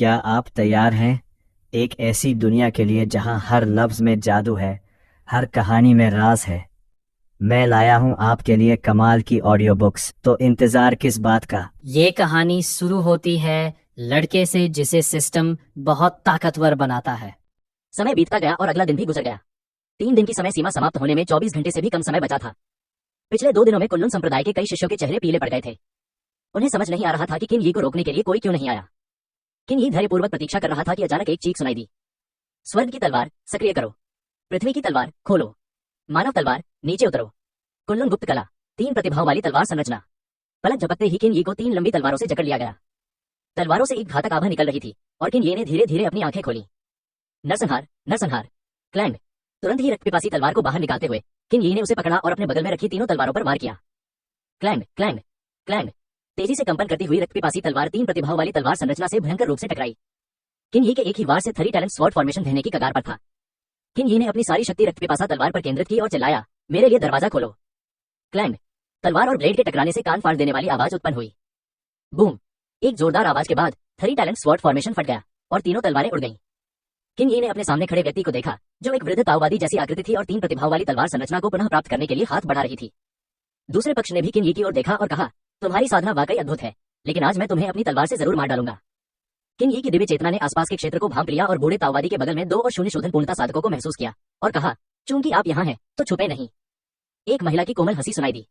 क्या आप तैयार हैं एक ऐसी दुनिया के लिए जहां हर लफ्ज में जादू है, हर कहानी में राज है। मैं लाया हूं आपके लिए कमाल की ऑडियो बुक्स, तो इंतजार किस बात का। ये कहानी शुरू होती है लड़के से जिसे सिस्टम बहुत ताकतवर बनाता है। समय बीतता गया और अगला दिन भी गुजर गया। 3 दिन की समय सीमा समाप्त होने में 24 घंटे से भी कम समय बचा था। पिछले 2 दिनों में कुल्लून संप्रदाय के कई शिष्यों के चेहरे पीले पड़ गए थे। उन्हें समझ नहीं आ रहा था कि किन यी को रोकने के लिए कोई क्यों नहीं आया। किन यी धैर्यपूर्वक प्रतीक्षा कर रहा था कि अचानक एक चीख सुनाई दी। स्वर्ग की तलवार सक्रिय करो, पृथ्वी की तलवार खोलो, मानव तलवार नीचे उतरो। कुल्लून गुप्त कला 3 प्रतिभाओं वाली तलवार संरचना। पलक झपकते ही किन यी को 3 लंबी तलवारों से जकड़ लिया गया। तलवारों से एक घातक आभा निकल रही थी और किन ये ने धीरे धीरे अपनी आंखें खोली। नरसंहार नरसंहार, क्लैंग। तुरंत ही रक्त पिपासी तलवार को बाहर निकालते हुए किन यी ने उसे पकड़ा और अपने बगल में रखी तीनों तलवारों पर वार किया। Clang clang clang. तेजी से कंपन करती हुई रक्त पिपासी तलवार 3 प्रतिभाओं वाली तलवार संरचना से भयंकर रूप से टकराई। किन यी के एक ही वार से 3 टैलेंट स्वॉर्ड फॉर्मेशन देने की कगार पर था। किन यी ने अपनी सारी शक्ति रक्त पिपासा तलवार पर केंद्रित की और चिल्लाया, मेरे लिए दरवाजा खोलो। क्लैंग। तलवार और ब्लेड के टकराने से कान फाड़ देने वाली आवाज उत्पन्न हुई। बूम। एक जोरदार आवाज के बाद 3 टैलेंट स्वॉर्ड फॉर्मेशन फट गया और तीनों तलवारें उड़ गईं। किन यी ने अपने सामने खड़े व्यक्ति को देखा जो एक वृद्ध ताओवादी जैसी आकृति थी और 3 प्रतिभाओं वाली तलवार संरचना को पुनः प्राप्त करने के लिए हाथ बढ़ा रही थी। दूसरे पक्ष ने भी किन यी की ओर देखा और कहा, तुम्हारी साधना वाकई अद्भुत है, लेकिन आज मैं तुम्हें अपनी तलवार से जरूर मार डालूंगा। किन यी की दिव्य चेतना ने आसपास के क्षेत्र को भांप लिया और बूढ़े ताओवादी के बगल में 2 और 0 शोधन पूर्णता साधकों को महसूस किया और कहा, चूंकि आप यहाँ हैं तो छुपे नहीं। एक महिला की कोमल हंसी सुनाई दी।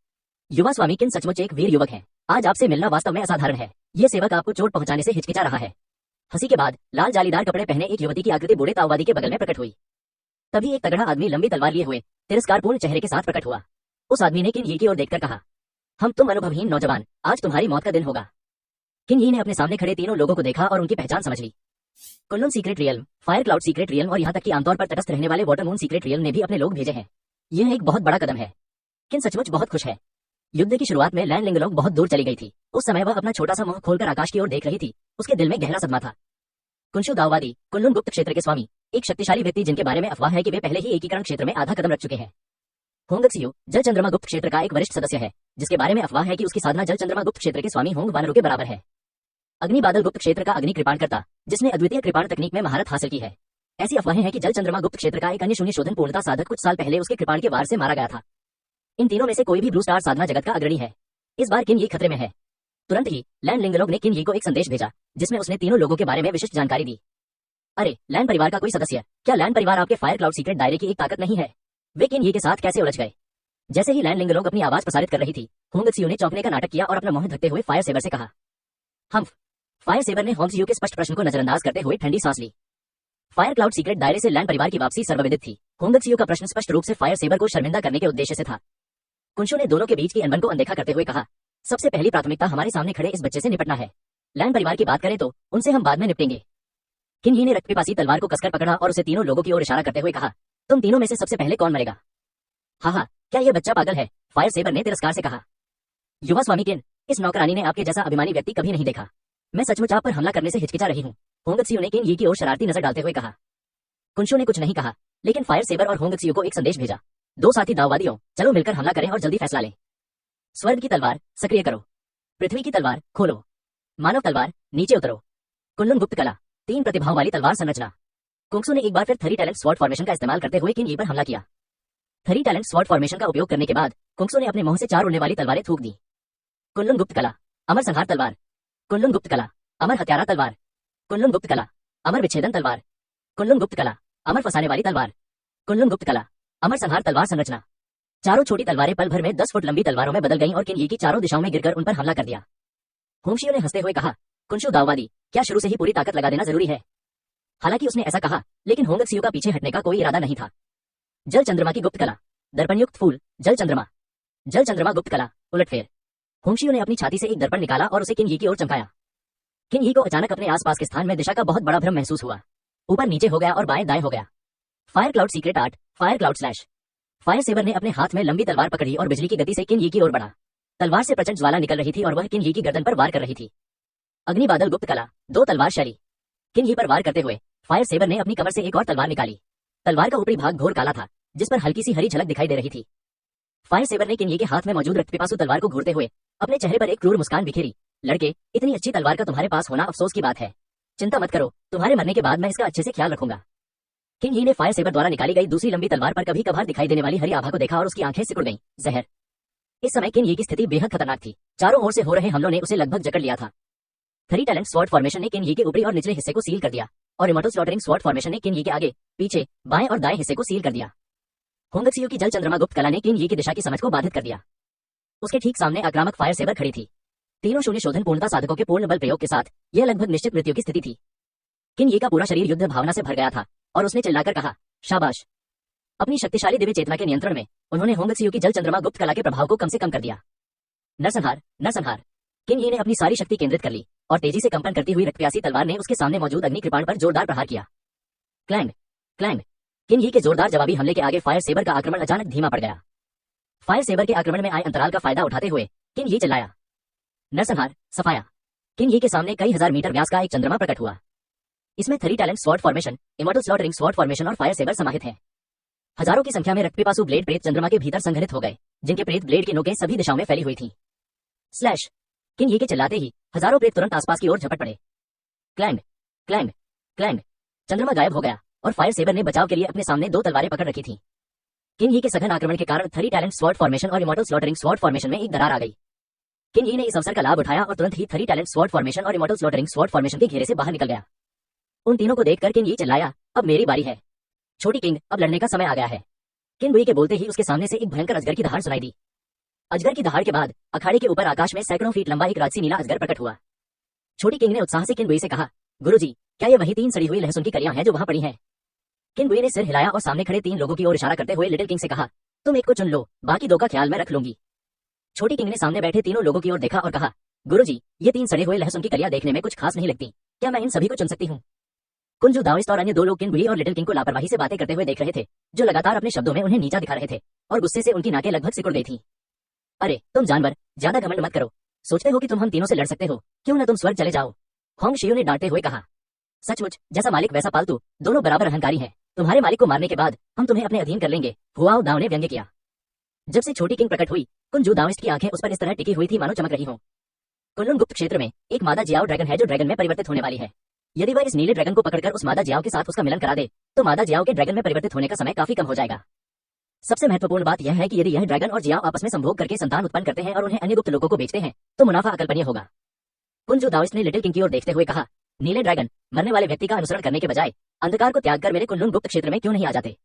युवा स्वामी किन सचमुच एक वीर युवक हैं। आज आपसे मिलना वास्तव में असाधारण है। ये सेवक आपको चोट पहुंचाने से हिचकिचा रहा है। हंसी के बाद लाल जालीदार कपड़े पहने एक युवती की आकृति बूढ़े ताओवादी के बगल में प्रकट हुई। तभी एक तगड़ा आदमी लंबी तलवार लिए हुए तिरस्कारपूर्ण चेहरे के साथ प्रकट हुआ। उस आदमी ने किन यी की ओर देखकर कहा, हम तुम अनुभवहीन नौजवान, आज तुम्हारी मौत का दिन होगा। किन यी ने अपने सामने खड़े तीनों लोगों को देखा और उनकी पहचान समझ ली। कुल्लून secret realm, fire cloud secret realm और यहाँ तक कि आमतौर पर तटस्थ रहने वाले वाटर मून सीक्रेट रियल्म ने भी अपने लोग भेजे हैं। यह एक बहुत बड़ा कदम है। किन सचमुच बहुत खुश है। युद्ध की शुरुआत में लैंड लिंगलोंग बहुत दूर चली गई थी। उस समय वह अपना छोटा सा मुंह खोलकर आकाश की ओर देख रही थी। उसके दिल में गहरा सदमा था। कुंशु दाओवादी, कुल्लून गुप्त क्षेत्र के स्वामी, एक शक्तिशाली व्यक्ति जिनके बारे में अफवाह है कि वे पहले ही एकीकरण क्षेत्र में आधा कदम रख चुके हैं। होंगक्सियो जल चंद्रमा गुप्त क्षेत्र का एक वरिष्ठ सदस्य है, जिसके बारे में अफवाह है कि उसकी साधना जल चंद्रमा गुप्त क्षेत्र के स्वामी होंग वानरू के बराबर है। अग्नि बादल गुप्त क्षेत्र का अग्नि कृपाणकर्ता, जिसने अद्वितीय कृपाण तकनीक में महारत हासिल की है। ऐसी अफवाहें हैं कि जल चंद्रमा गुप्त क्षेत्र का एक अन्य 0 शोधन पूर्णता साधक कुछ साल पहले उसके कृपाण के वार से मारा गया था। इन तीनों में से कोई भी ब्लू स्टार साधना जगत का अग्रणी है। इस बार किन यी खतरे में है। तुरंत ही लैंड लिंगलोंग ने किन यी को एक संदेश भेजा, जिसमें उसने तीनों लोगों के बारे में विशिष्ट जानकारी दी। अरे, लैंड परिवार का कोई सदस्य, क्या लैंड परिवार आपके फायर क्लाउड सीक्रेट दायरे की एक ताकत नहीं है? वे किन यी के साथ कैसे उलझ गए? जैसे ही लैंड लिंगलोंग अपनी आवाज प्रसारित कर रही थी, होंगक्सियो ने चौंकने का नाटक किया और अपना मुंह ढकते हुए फायर सेबर से कहा, हम्फ। फायर सेबर ने होंगक्सियो के स्पष्ट प्रश्न को नजरअंदाज करते हुए ठंडी सांस ली। फायर क्लाउड सीक्रेट दायरे से लैंड परिवार की वापसी सर्वविदित थी। होंगक्सियो का प्रश्न स्पष्ट रूप से फायर सेबर को शर्मिंदा करने के उद्देश्य से था। कुंशु ने दोनों के बीच की अनबन को अनदेखा करते हुए कहा, सबसे पहली प्राथमिकता हमारे सामने खड़े इस बच्चे से निपटना है। लैंड परिवार की बात करें तो उनसे हम बाद में निपटेंगे। किन यी ने रक्त पिपासी तलवार को कसकर पकड़ा और उसे तीनों लोगों की ओर इशारा करते हुए कहा, तुम तीनों में से सबसे पहले कौन मरेगा? हाँ, क्या यह बच्चा पागल है? फायर सेबर ने तिरस्कार से कहा। युवा स्वामी किन, इस नौकरानी ने आपके जैसा अभिमानी व्यक्ति कभी नहीं देखा। मैं सचमुच आप पर हमला करने से हिचकिचा रही हूँ। होंगक्सियो ने किन यी की ओर शरारती नजर डालते हुए कहा। कुंशु ने कुछ नहीं कहा, लेकिन फायर सेबर और होंगक्सियो को एक संदेश भेजा, 2 साथी दाओवादियों, चलो मिलकर हमला करें और जल्दी फैसला लें। स्वर्ग की तलवार सक्रिय करो, पृथ्वी की तलवार खोलो, मानव तलवार नीचे उतरो। कुल्लून गुप्त कला 3 प्रतिभाओं वाली तलवार संरचना। कुंशु ने एक बार फिर 3 टैलेंट स्वॉर्ड फॉर्मेशन का इस्तेमाल करते हुए किन यी पर हमला किया। 3 टैलेंट स्वॉर्ड फॉर्मेशन का उपयोग करने के बाद कुंशु ने अपने मुंह से 4 उड़ने वाली तलवारें थूक दी। कुल्लून गुप्त कला अमर संहार तलवार, कुल्लून गुप्त कला अमर हत्यारा तलवार, कुल्लून गुप्त कला अमर विच्छेदन तलवार, कुल्लून गुप्त कला अमर फंसाने वाली तलवार, कुल्लून गुप्त कला अमर संहार तलवार संरचना। चारों छोटी तलवारें पल भर में 10 फुट लंबी तलवारों में बदल गईं और किन यी की चारों दिशाओं में गिरकर उन पर हमला कर दिया। होंगक्सियो ने हंसते हुए कहा, कुंशु दाओवादी, क्या शुरू से ही पूरी ताकत लगा देना जरूरी है? हालांकि उसने ऐसा कहा, लेकिन होंगक्सियो का पीछे हटने का कोई इरादा नहीं था। जल चंद्रमा की गुप्त कला दर्पणयुक्त फूल, जल चंद्रमा गुप्त कला उलटफेर। होंगक्सियो ने अपनी छाती से एक दर्पण निकाला और उसे किन यी की ओर चमकाया। किन यी को अचानक अपने आसपास के स्थान में दिशा का बहुत बड़ा भ्रम महसूस हुआ। ऊपर नीचे हो गया और बाएं दाएं हो गया। Fire cloud secret art, fire cloud slash. Fire saber ने अपने हाथ में लंबी तलवार पकड़ी और बिजली की गति से किन यी की ओर बढ़ा। तलवार से प्रचंड ज्वाला निकल रही थी और वह किन यी की गर्दन पर वार कर रही थी। अग्नि बादल गुप्त कला 2 तलवार शैली। किन यी पर वार करते हुए फायर सेबर ने अपनी कमर से एक और तलवार निकाली। तलवार का ऊपरी भाग घोर काला था, जिस पर हल्की सी हरी झलक दिखाई दे रही थी। फायर सेबर ने किन यी के हाथ में मौजूद रक्त पिपासु तलवार को घूरते हुए अपने चेहरे पर एक क्रूर मुस्कान बिखेरी। लड़के, इतनी अच्छी तलवार का तुम्हारे पास होना अफसोस की बात है। चिंता मत करो, तुम्हारे मरने के बाद मैं इसका अच्छे से ख्याल रखूंगा। किंग ही ने फायर सेबर द्वारा निकाली गई दूसरी लंबी तलवार पर कभी कभार दिखाई देने वाली हरी आभा को देखा और उसकी आंखें सिकुड़ गईं। जहर। इस समय किंग ही की स्थिति बेहद खतरनाक थी। चारों ओर से हो रहे हमलों ने उसे लगभग जकड़ लिया था। 3 टैलेंट स्वॉर्ड फॉर्मेशन ने किंग ही के ऊपरी और निचले हिस्से को सील कर दिया और इमॉर्टल स्लॉटरिंग स्वॉर्ड फॉर्मेशन ने किंग ही के आगे, पीछे, बाएं और दाएं हिस्से को सील कर दिया। होंगक्सियो की जल चंद्रमा गुप्त कला ने किंग ही की दिशा की समझ को बाधित कर दिया। उसके ठीक सामने आक्रामक फायर सेबर खड़ी थी। तीनों शून्य शोधन पूर्णता साधकों के पूर्ण बल प्रयोग के साथ यह लगभग निश्चित मृत्यु की स्थिति थी। किंग ही का पूरा शरीर युद्ध भावना से भर गया था और उसने चिल्लाकर कहा, शाबाश। अपनी शक्तिशाली दिव्य चेतना के नियंत्रण में उन्होंने होंगक्सियो की जल चंद्रमा गुप्त कला के प्रभाव को कम से कम कर दिया। नरसंहार, नरसंहार। किंग ही ने अपनी सारी शक्ति केंद्रित कर ली और तेजी से कंपन करती हुई रक्तप्यासी तलवार ने उसके सामने मौजूद अग्नि कृपाण पर जोरदार प्रहार किया। Clang, clang. किंग ही के जोरदार जवाबी हमले के आगे फायर सेबर का आक्रमण अचानक धीमा पड़ गया। फायर सेबर के आक्रमण में आए अंतराल का फायदा उठाते हुए किंग ही चिल्लाया, नरसंहार, सफाया। किंग ही के सामने कई हजार मीटर व्यास का एक चंद्रमा प्रकट हुआ। इसमें 3 talent sword formation, immortal slaughtering sword formation और फायर सेबर समाहित है। हजारों की संख्या में रक्तपिपासु ब्लेड प्रेत चंद्रमा के भीतर संघनित हो गए, जिनके प्रेत ब्लेड की नोकें सभी दिशाओं में फैली हुई थीं। स्लैश। किंग ही के चिल्लाते ही हजारों प्रेत तुरंत आसपास की ओर झपट पड़े। Clang, clang, clang. चंद्रमा गायब हो गया और फायर सेबर ने बचाव के लिए अपने सामने 2 तलवारें पकड़ रखी थीं। किंग ही के सघन आक्रमण के कारण 3 टैलेंट स्वॉर्ड फॉर्मेशन और इमॉर्टल स्लॉटरिंग स्वॉर्ड फॉर्मेशन में एक दरार आ गई। किंग ही ने इस अवसर का लाभ उठाया और तुरंत ही 3 टैलेंट स्वॉर्ड फॉर्मेशन और इमॉर्टल स्लॉटरिंग स्वॉर्ड फॉर्मेशन के घेरे से बाहर निकल गया। उन तीनों को देखकर किंग ही चिल्लाया, अब मेरी बारी है। छोटी किंग, अब लड़ने का समय आ गया है। किंग हुई के बोलते ही उसके सामने से एक भयंकर अजगर की दहाड़ सुनाई दी। अजगर की दहाड़ के बाद अखाड़े के ऊपर आकाश में सैकड़ों फीट लंबा एक राजसी नीला अजगर प्रकट हुआ। छोटी किंग ने उत्साह से किंग हुई से कहा, गुरुजी, क्या ये वही 3 सड़ी हुई लहसुन की कलियां हैं जो वहां पड़ी हैं? किंग हुई ने सिर हिलाया और सामने खड़े 3 लोगों की ओर इशारा करते हुए लिटिल किंग से कहा, तुम एक को चुन लो, बाकी 2 का ख्याल मैं रख लूंगी। छोटी किंग ने सामने बैठे तीनों लोगों की ओर देखा और कहा, गुरुजी, ये 3 सड़े हुए लहसुन की कलियां देखने में कुछ खास नहीं लगती, क्या मैं इन सभी को चुन सकती हूँ? कुंजू, दाओइस्ट और अन्य 2 लोग किंग हुई और लिटिल किंग को लापरवाही से बातें करते हुए देख रहे थे, जो लगातार अपने शब्दों में उन्हें नीचा दिखा रहे थे और गुस्से से उनकी नाकें लगभग सिकुड़ गई थीं। अरे तुम जानवर, ज्यादा घमंड मत करो। सोचते हो कि तुम हम तीनों से लड़ सकते हो? क्यों न तुम स्वर्ग चले जाओ। होंगशियो ने डांटते हुए कहा। सचमुच, जैसा मालिक वैसा पालतू, दोनों बराबर अहंकारी हैं। तुम्हारे मालिक को मारने के बाद हम तुम्हें अपने अधीन कर लेंगे, हुआओ दाओ ने व्यंग्य किया। जब से छोटी किंग प्रकट हुई, कुंजू दाओइस्ट की आंखें उस पर इस तरह टिकी हुई थी मानो चमक रही हों। कुनलुन गुप्त क्षेत्र में एक मादा जियाओ ड्रैगन है जो ड्रैगन में परिवर्तित होने वाली है। यदि वह इस नीले ड्रैगन को पकड़कर उस मादा जियाओ के साथ उसका मिलन करा दे, तो मादा जियाओ के ड्रैगन में परिवर्तित होने का समय काफी कम हो जाएगा। सबसे महत्वपूर्ण बात यह है कि यदि यह ड्रैगन और जियाओ आपस में संभोग करके संतान उत्पन्न करते हैं और उन्हें अन्य गुप्त लोगों को बेचते हैं, तो मुनाफा अकल्पनीय होगा। कुंजू दाओइस्ट ने लिटिल किंग की ओर देखते हुए कहा, नीले ड्रैगन, मरने वाले व्यक्ति का अनुसरण करने के बजाय अंधकार को त्याग कर मेरे कुनलुन गुप्त क्षेत्र में क्यों नहीं आ जाते?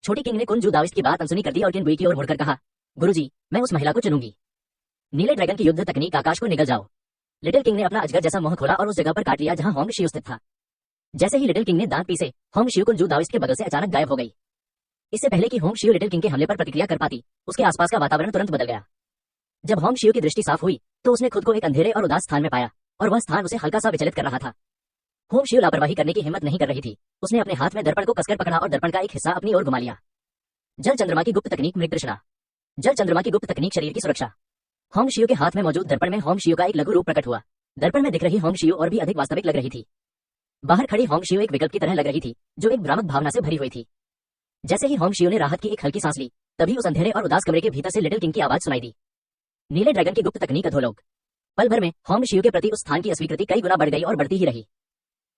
छोटी किंग ने कुंजू दाओइस्ट की बात अनसुनी कर दी और किंग हुई की ओर मुड़कर कहा, गुरुजी, मैं उस महिला को चुनूंगी। नीले ड्रैगन की युद्ध तकनीक आकाश को निगल जाओ। लिटिल किंग ने अपना अजगर जैसा मुंह खोला और उस जगह पर काट लिया जहां होंगशियो स्थित था। जैसे ही लिटिल किंग ने दांत पीसे, होंगशियो कुंजू दाओइस्ट के बगल से अचानक गायब हो गई। इससे पहले कि होंगशियो लिटिल किंग के हमले पर प्रतिक्रिया कर पाती, उसके आसपास का वातावरण तुरंत बदल गया। जब होंगशियो की दृष्टि साफ हुई, तो उसने खुद को एक अंधेरे और उदास स्थान में पाया और वह स्थान उसे हल्का सा विचलित कर रहा था। होंगशियो लापरवाही करने की हिम्मत नहीं कर रही थी। उसने अपने हाथ में दर्पण को कसकर पकड़ा और दर्पण का एक हिस्सा अपनी ओर घुमा लिया। जल चंद्रमा की गुप्त तकनीक मृगतृष्णा। जल चंद्रमा की गुप्त तकनीक शरीर की सुरक्षा। होंगशियो के हाथ में मौजूद दर्पण में होंगशियो का एक लघु रूप प्रकट हुआ। दर्पण में दिख रही होंगशियो और भी अधिक वास्तविक लग रही थी। बाहर खड़ी होंगशियो एक विकल्प की तरह लग रही थी, जो एक भ्रामक भावना से भरी हुई थी। जैसे ही होंगशियो ने राहत की एक हल्की सांस ली, तभी उस अंधेरे और उदास कमरे के भीतर से लिटिल किंग की आवाज सुनाई दी। नीले ड्रैगन की गुप्त तकनीक अधोलोक। पल भर में होंगशियो के प्रति उस स्थान की अस्वीकृति कई गुना बढ़ गई और बढ़ती ही रही।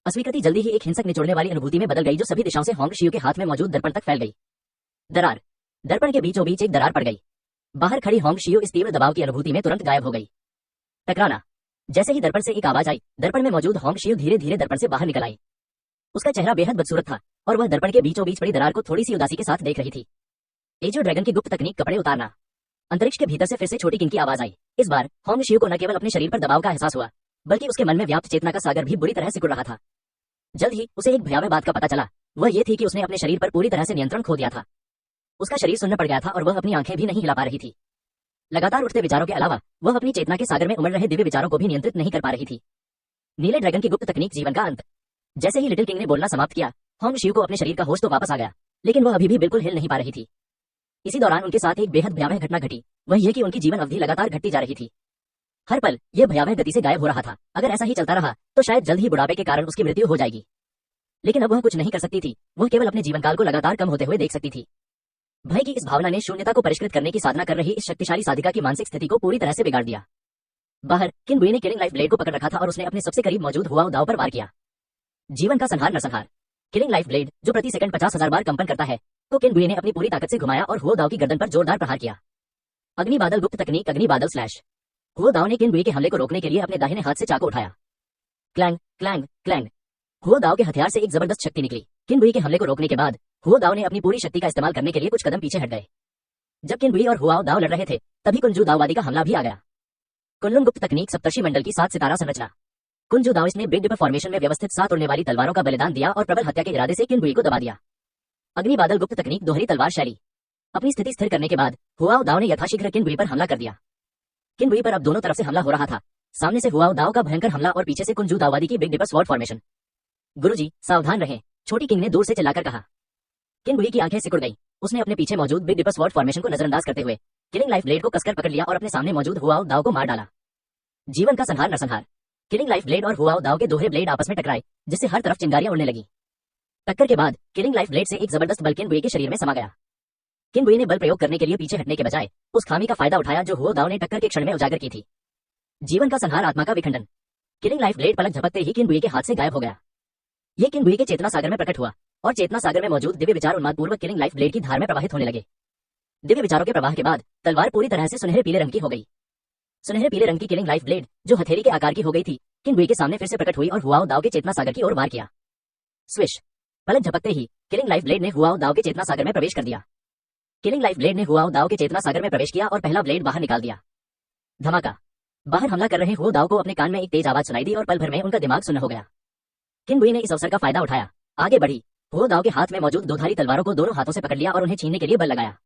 अस्वीकृति जल्दी ही एक हिंसक निचोड़ने वाली अनुभूति में बदल गई, जो सभी दिशाओं से होंगशियो के हाथ में मौजूद दर्पण तक फैल गई। दरार। दर्पण के बीचों बीच एक दरार पड़ गई। बाहर खड़ी होंगशियो इस तीव्र दबाव की अनुभूति में तुरंत गायब हो गई। टकराना। जैसे ही दर्पण से एक आवाज आई, दर्पण में मौजूद होंगशियो धीरे धीरे दर्पण से बाहर निकल आई। उसका चेहरा बेहद बदसूरत था और वह दर्पण के बीचों बीच पड़ी दरार को थोड़ी सी उदासी के साथ देख रही थी। एजो ड्रैगन की गुप्त तकनीक कपड़े उतारना। अंतरिक्ष के भीतर से फिर से छोटी किंग की आवाज आई। इस बार होंगशियो को न केवल अपने शरीर पर दबाव का एहसास हुआ, बल्कि उसके मन में व्याप्त चेतना का सागर भी बुरी तरह सिकुड़ रहा था। जल्द ही उसे एक भयावह बात का पता चला। वह ये थी कि उसने अपने शरीर पर पूरी तरह से नियंत्रण खो दिया था। उसका शरीर सुन्न पड़ गया था और वह अपनी आंखें भी नहीं हिला पा रही थी। लगातार उठते विचारों के अलावा वह अपनी चेतना के सागर में उमड़ रहे दिव्य विचारों को भी नियंत्रित नहीं कर पा रही थी। नीले ड्रैगन की गुप्त तकनीक जीवन का अंत। जैसे ही लिटिल किंग ने बोलना समाप्त किया, होंगशियो को अपने शरीर का होश तो वापस आ गया, लेकिन वह अभी भी बिल्कुल हिल नहीं पा रही थी। इसी दौरान उनके साथ एक बेहद भयावह घटना घटी। वह ये कि उनकी जीवन अवधि लगातार घटती जा रही थी। हर पल यह भयावह गति से गायब हो रहा था। अगर ऐसा ही चलता रहा तो शायद जल्द ही बुढ़ापे के कारण उसकी मृत्यु हो जाएगी। लेकिन अब वह कुछ नहीं कर सकती थी। वह केवल अपने जीवन काल को लगातार कम होते हुए देख सकती थी। भय की इस भावना ने शून्यता को परिष्कृत करने की साधना कर रही इस शक्तिशाली साधिका की मानसिक स्थिति को पूरी तरह से बिगाड़ दिया। बाहर किंग बुई ने किलिंग लाइफ ब्लेड को पकड़ रखा था और उसने अपने सबसे करीब मौजूद हुआओ दाओ पर वार किया। जीवन का संहार नरसंहार। किलिंग लाइफ ब्लेड, जो प्रति सेकंड 50,000 बार कंपन करता है, को केनबुई ने अपनी पूरी ताकत से घुमाया और हुओ दाओ की गर्दन पर जोरदार प्रहार किया। अग्नि बादल गुप्त तकनीक अग्नि बादल स्लैश। हुओ दाओ ने केनबुई के हमले को रोकने के लिए अपने दाहिने हाथ से चाकू उठाया। Clang clang clang. हुओ दाओ के हथियार से एक जबरदस्त शक्ति निकली। केनबुई के हमले को रोकने के बाद हुओ दाओ ने अपनी पूरी शक्ति का इस्तेमाल करने के लिए कुछ कदम पीछे हट गए। जब केनबुई और हुआओ दाओ लड़ रहे थे, तभी कुंजू दाओवादी का हमला भी आ गया। कुनलुन गुप्त तकनीक सप्तर्षि मंडल की 7 सितारा संरचना। कुंजू दाओइस्ट ने बिग डिपर फॉर्मेशन में व्यवस्थित 7 उड़ने वाली तलवारों का बलिदान दिया और प्रबल हत्या के इरादे से केनबुई को दबा दिया। अग्नि बादल गुप्त तकनीक दोहरी तलवार शैली। अपनी स्थिति स्थिर करने के बाद हुआओ दाओ ने यथाशीघ्र केनबुई पर हमला कर दिया। केनबुई पर अब दोनों तरफ से हमला हो रहा था। सामने से हुआओ दाओ का भयंकर हमला और पीछे से कुंजू दाओवादी की बिग डिपर स्वॉर्ड फॉर्मेशन। गुरुजी, सावधान रहें, छोटी किंग ने दूर से चिल्लाकर कहा। केनबुई की आंखें सिकुड़ गईं। उसने अपने पीछे मौजूद बिग डिपर स्वॉर्ड फॉर्मेशन को नजरअंदाज करते हुए किलिंग लाइफ ब्लेड को कसकर पकड़ लिया और अपने सामने मौजूद हुआओ दाओ को मार डाला। जीवन का संहार नरसंहार। किलिंग लाइफ ब्लेड और हुआओ दाओ के दोहरे ब्लेड आपस में टकराए, जिससे हर तरफ चिंगारियां उड़ने लगी। टक्कर के बाद किलिंग लाइफ ब्लेड से एक जबरदस्त बल केनबुई के शरीर में समा गया। केनबुई ने बल प्रयोग करने के लिए पीछे हटने के बजाय उस खामी का फायदा उठाया जो हुओ दाओ ने टक्कर के क्षण में उजागर की थी। जीवन का संहार आत्मा का विखंडन। किलिंग लाइफ ब्लेड पलक झपकते ही केनबुई के हाथ से गायब हो गया। यह केनबुई के चेतना सागर में प्रकट हुआ और चेतना सागर में मौजूद दिव्य विचार उन्मादपूर्वक किलिंग लाइफ ब्लेड की धार में प्रवाहित होने लगे। दिव्य विचारों के प्रवाह के बाद तलवार पूरी तरह से सुनहरे पीले रंग की हो गई। सुनहरे पीले रंग की किलिंग लाइफ ब्लेड, जो हथेली के आकार की हो गई थी, केनबुई के सामने फिर से प्रकट हुई और हुआओ दाओ के चेतना सागर की ओर वार किया। स्विश। पलक झपकते ही किलिंग लाइफ ब्लेड ने हुआओ दाओ के चेतना सागर में प्रवेश कर दिया। किलिंग लाइफ ब्लेड ने हुआओ दाओ के चेतना सागर में प्रवेश किया और पहला ब्लेड बाहर निकाल दिया। धमाका। बाहर हमला कर रहे हुओ दाओ को अपने कान में एक तेज आवाज सुनाई दी और पल भर में उनका दिमाग सुन्न हो गया। केनबुई ने इस अवसर का फायदा उठाया, आगे बढ़ी, हुओ दाओ के हाथ में मौजूद दोधारी तलवारों को दोनों हाथों से पकड़ लिया और उन्हें छीनने के लिए बल लगाया।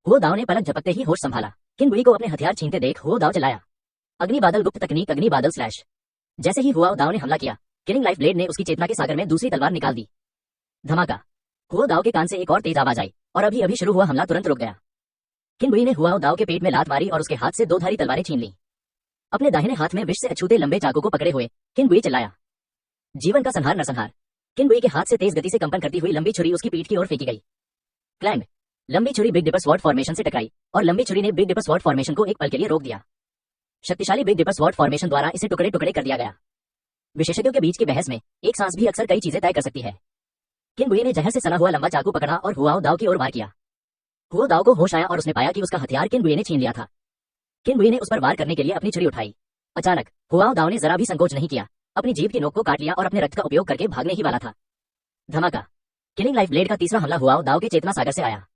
हुओ दाओ ने पलक झपकते ही होश संभाला। केनबुई को अपने हथियार छीनते देख हुओ दाओ चिल्लाया। अग्नि बादल गुप्त तकनीक अग्नि बादल स्लैश। जैसे ही हुआओ दाओ ने हमला किया, किलिंग लाइफ ब्लेड ने उसकी चेतना के सागर में दूसरी तलवार निकाल दी। धमाका। हुओ दाओ के कान से एक और तेज आवाज आई और अभी अभी शुरू हुआ हमला तुरंत रुक गया। केनबुई ने हुआओ दाओ के पेट में लात मारी और उसके हाथ से 2 धारी तलवारें छीन ली। अपने दाहिने हाथ में विष से अछूते लंबे चाकू को पकड़े हुए केनबुई चिल्लाया। जीवन का संहार नरसंहार। केनबुई के हाथ से तेज गति से कंपन करती हुई लंबी छुरी उसकी पीठ की ओर फेंकी गई। क्लैंग। लंबी छुरी बिग डिपर स्वॉर्ड फॉर्मेशन से टकराई और लंबी छुरी ने बिग डिपर स्वॉर्ड फॉर्मेशन को एक पल के लिए रोक दिया। शक्तिशाली बिग डिपर स्वॉर्ड फॉर्मेशन द्वारा इसे टुकड़े टुकड़े कर दिया गया। विशेषज्ञों के बीच की बहस में एक सांस भी अक्सर कई चीजें तय कर सकती है। केनबुई ने जहर से सना हुआ लंबा चाकू पकड़ा और हुआओ दाओ की ओर वार किया। हुओ दाओ को होश आया और उसने पाया कि उसका हथियार केनबुई ने छीन लिया था। केनबुई ने उस पर वार करने के लिए अपनी छुरी उठाई। अचानक हुआओ दाओ ने जरा भी संकोच नहीं किया, अपनी जीभ की नोक को काट लिया और अपने रक्त का उपयोग करके भागने ही वाला था। धमाका। किलिंग लाइफ ब्लेड का तीसरा हमला हुआओ दाओ के चेतना सागर से आया।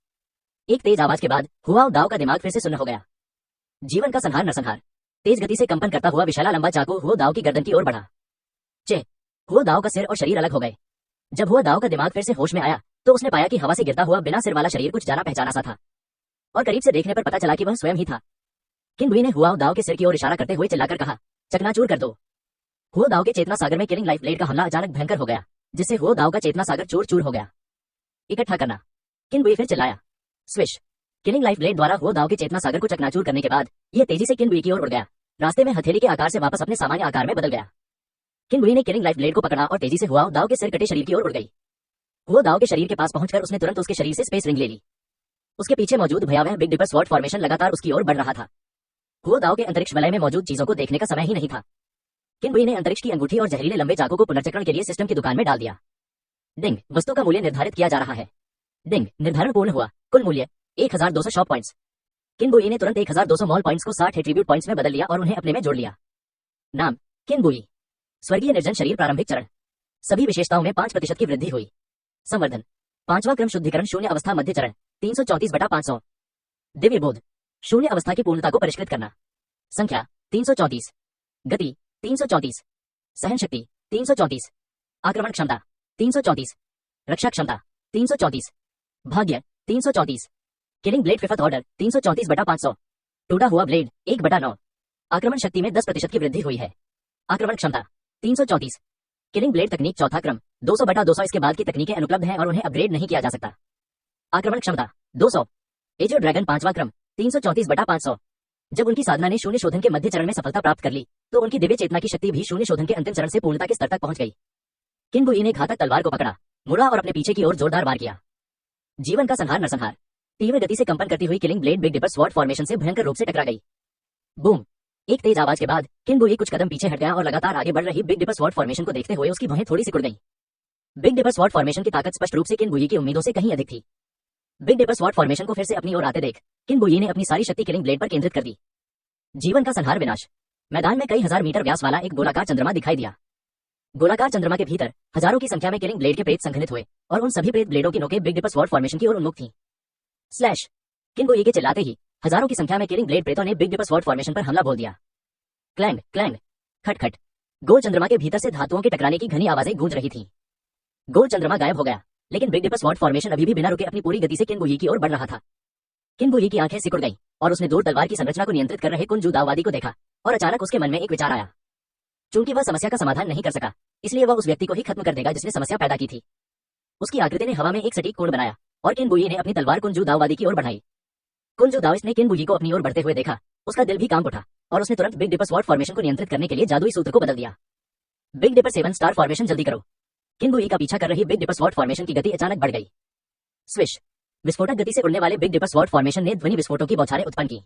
एक तेज आवाज के बाद हुआओ दाओ का दिमाग फिर से सुन्न हो गया। जीवन का संहार नरसंहार। तेज गति से कंपन करता हुआ विशाला लंबा चाकू हुओ दाओ की गर्दन की ओर बढ़ा। चे। हुओ दाओ का सिर और शरीर अलग हो गए। जब हुओ दाओ का दिमाग फिर से होश में आया तो उसने पाया कि हवा से गिरता हुआ बिना सिर वाला शरीर कुछ जाना पहचाना सा था और करीब से देखने पर पता चला कि वह स्वयं ही था। केनबुई ने हुआओ दाओ के सिर की ओर इशारा करते हुए चिल्लाकर कहा, चकनाचूर कर दो। हुओ दाओ के चेतना सागर में किलिंग लाइफ ब्लेड का हमला अचानक भयंकर हो गया, जिससे हुओ दाओ का चेतना सागर चूर चूर हो गया। इकट्ठा करना। केनबुई फिर चिल्लाया। स्विश। किलिंग लाइफ ब्लेड द्वारा हुओ दाओ के चेतना सागर को चकनाचूर करने के बाद यह तेजी से केनबुई की ओर उड़ गया। रास्ते में हथेली के आकार से वापस अपने सामान्य आकार में बदल गया। केनबुई ने किलिंग लाइफ ब्लेड को पकड़ा और तेजी से हुआओ दाओ के सिर कटे शरीर की ओर उड़ गई। हुओ दाओ के शरीर के पास पहुंचकर उसने तुरंत उसके शरीर से स्पेस रिंग ले ली। उसके पीछे मौजूद भयावह बिग डिपर स्वॉर्ड फॉर्मेशन लगातार उसकी ओर बढ़ रहा था। हुओ दाओ के अंतरिक्ष वलय में मौजूद चीजों को देखने का समय ही नहीं था। केनबुई ने अंतरिक्ष की अंगूठी और जहरीले लंबे चाकू को पुनर्चक्रण के लिए सिस्टम की दुकान में डाल दिया। डिंग। वस्तु का मूल्य निर्धारित किया जा रहा है। डिंग। निर्धारण पूर्ण हुआ। कुल मूल्य 1200 शॉप पॉइंट्स। केनबुई ने तुरंत 1200 मॉल पॉइंट्स को 60 एट्रीब्यूट पॉइंट्स में बदल लिया और उन्हें अपने में जोड़ लिया। नाम केनबुई। स्वर्गीय निर्जन शरीर प्रारंभिक चरण। सभी विशेषताओं में 5% की वृद्धि हुई। संवर्धन। 5वां क्रम शुद्धिकरण शून्य अवस्था मध्य चरण 334/500। दिव्य बोध। शून्य अवस्था की पूर्णता को परिष्कृत करना। संख्या 334। गति 334। सहन शक्ति 334। आक्रमण क्षमता 334। रक्षा क्षमता 334। भाग्य 334। Killing blade fifth order 334/500। टूटा हुआ ब्लेड 1/9। आक्रमण शक्ति में 10% की वृद्धि हुई है। आक्रमण क्षमता 334। किलिंग ब्लेड तकनीक चौथा क्रम 200/200। इसके बाद की तकनीकें अनुपलब्ध हैं और उन्हें अपग्रेड नहीं किया जा सकता। आक्रमण क्षमता 200। एज ड्रैगन 5वां क्रम 334/500। जब उनकी साधना ने शून्य शोधन के मध्य चरण में सफलता प्राप्त कर ली तो उनकी दिव्य चेतना की शक्ति भी शून्य शोधन के अंतिम चरण से पूर्णता के स्तर तक पहुंच गई। केनबुई ने घातक तलवार को पकड़ा, मुड़ा और अपने पीछे की ओर जोरदार वार किया। जीवन का संहार नरसंहार। तीव्र गति से कंपन करती हुई killing blade big dipper sword formation से भयंकर रूप से टकरा गई। बूम। एक तेज आवाज के बाद केनबुई कुछ कदम पीछे हट गया और लगातार आगे बढ़ रही बिग डिपर स्वॉर्ड फॉर्मेशन को देखते हुए उसकी भौहें थोड़ी सिकुड़ गईं। बिग डिपर स्वॉर्ड फॉर्मेशन की ताकत स्पष्ट रूप से किन बुई की उम्मीदों से कहीं अधिक थी। बिग डिपर स्वॉर्ड फॉर्मेशन को फिर से अपनी ओर आते देख किन बुई ने अपनी सारी शक्ति किलिंग ब्लेड पर केंद्रित कर दी। जीवन का संहार विनाश। मैदान में कई हजार मीटर व्यास वाला एक गोलाकार चंद्रमा दिखाई दिया। गोलाकार चंद्रमा के भीतर हजारों की संख्या में किलिंग ब्लेड के प्रेत संघनित हुए और उन सभी प्रेत ब्लेडों की नोकें बिग डिपर स्वॉर्ड फॉर्मेशन की ओर उन्मुख थीं। स्लैश। किन बुई के चिल्लाते ही हजारों की संख्या में किलिंग ब्लेड प्रेतों ने बिग डिपर स्वॉर्ड फॉर्मेशन पर हमला बोल दिया। क्लैंग क्लैंग, खट खट। गोल चंद्रमा के भीतर से धातुओं के टकराने की घनी आवाजें गूंज रही थीं। गोल चंद्रमा गायब हो गया, लेकिन बिग डिपर स्वॉर्ड फॉर्मेशन अभी भी बिना रुके अपनी पूरी गति से किन बुई की ओर बढ़ रहा था। किन बुई की आंखें सिकुड़ गईं और उसने दूर तलवार की संरचना को नियंत्रित कर रहे कुंजू दाववादी को देखा और अचानक उसके मन में एक विचार आया। चूंकि वह समस्या का समाधान नहीं कर सका, इसलिए वह उस व्यक्ति को ही खत्म कर देगा जिसने समस्या पैदा की थी। उसकी आकृति ने हवा में एक सटीक कोण बनाया और किन बुई ने अपनी तलवार कुंजू दाववादी की ओर बढ़ाई। कुंजू दाविस्ट ने किन बुई को अपनी ओर बढ़ते हुए देखा। उसका दिल भी कांप उठा और उसने तुरंत बिग डिपर स्वॉर्ड फॉर्मेशन को नियंत्रित करने के लिए जादुई सूत्र को बदल दिया। बिग डिपर 7 स्टार फॉर्मेशन जल्दी करो। किन बुई का पीछा कर रही बिग डिपर स्वॉर्ड फॉर्मेशन की गति अचानक बढ़ गई। स्विश। विस्फोटक गति से उड़ने वाले बिग डिपर स्वॉर्ड फॉर्मेशन ने ध्वनि विस्फोटों की बौछारें उत्पन्न की।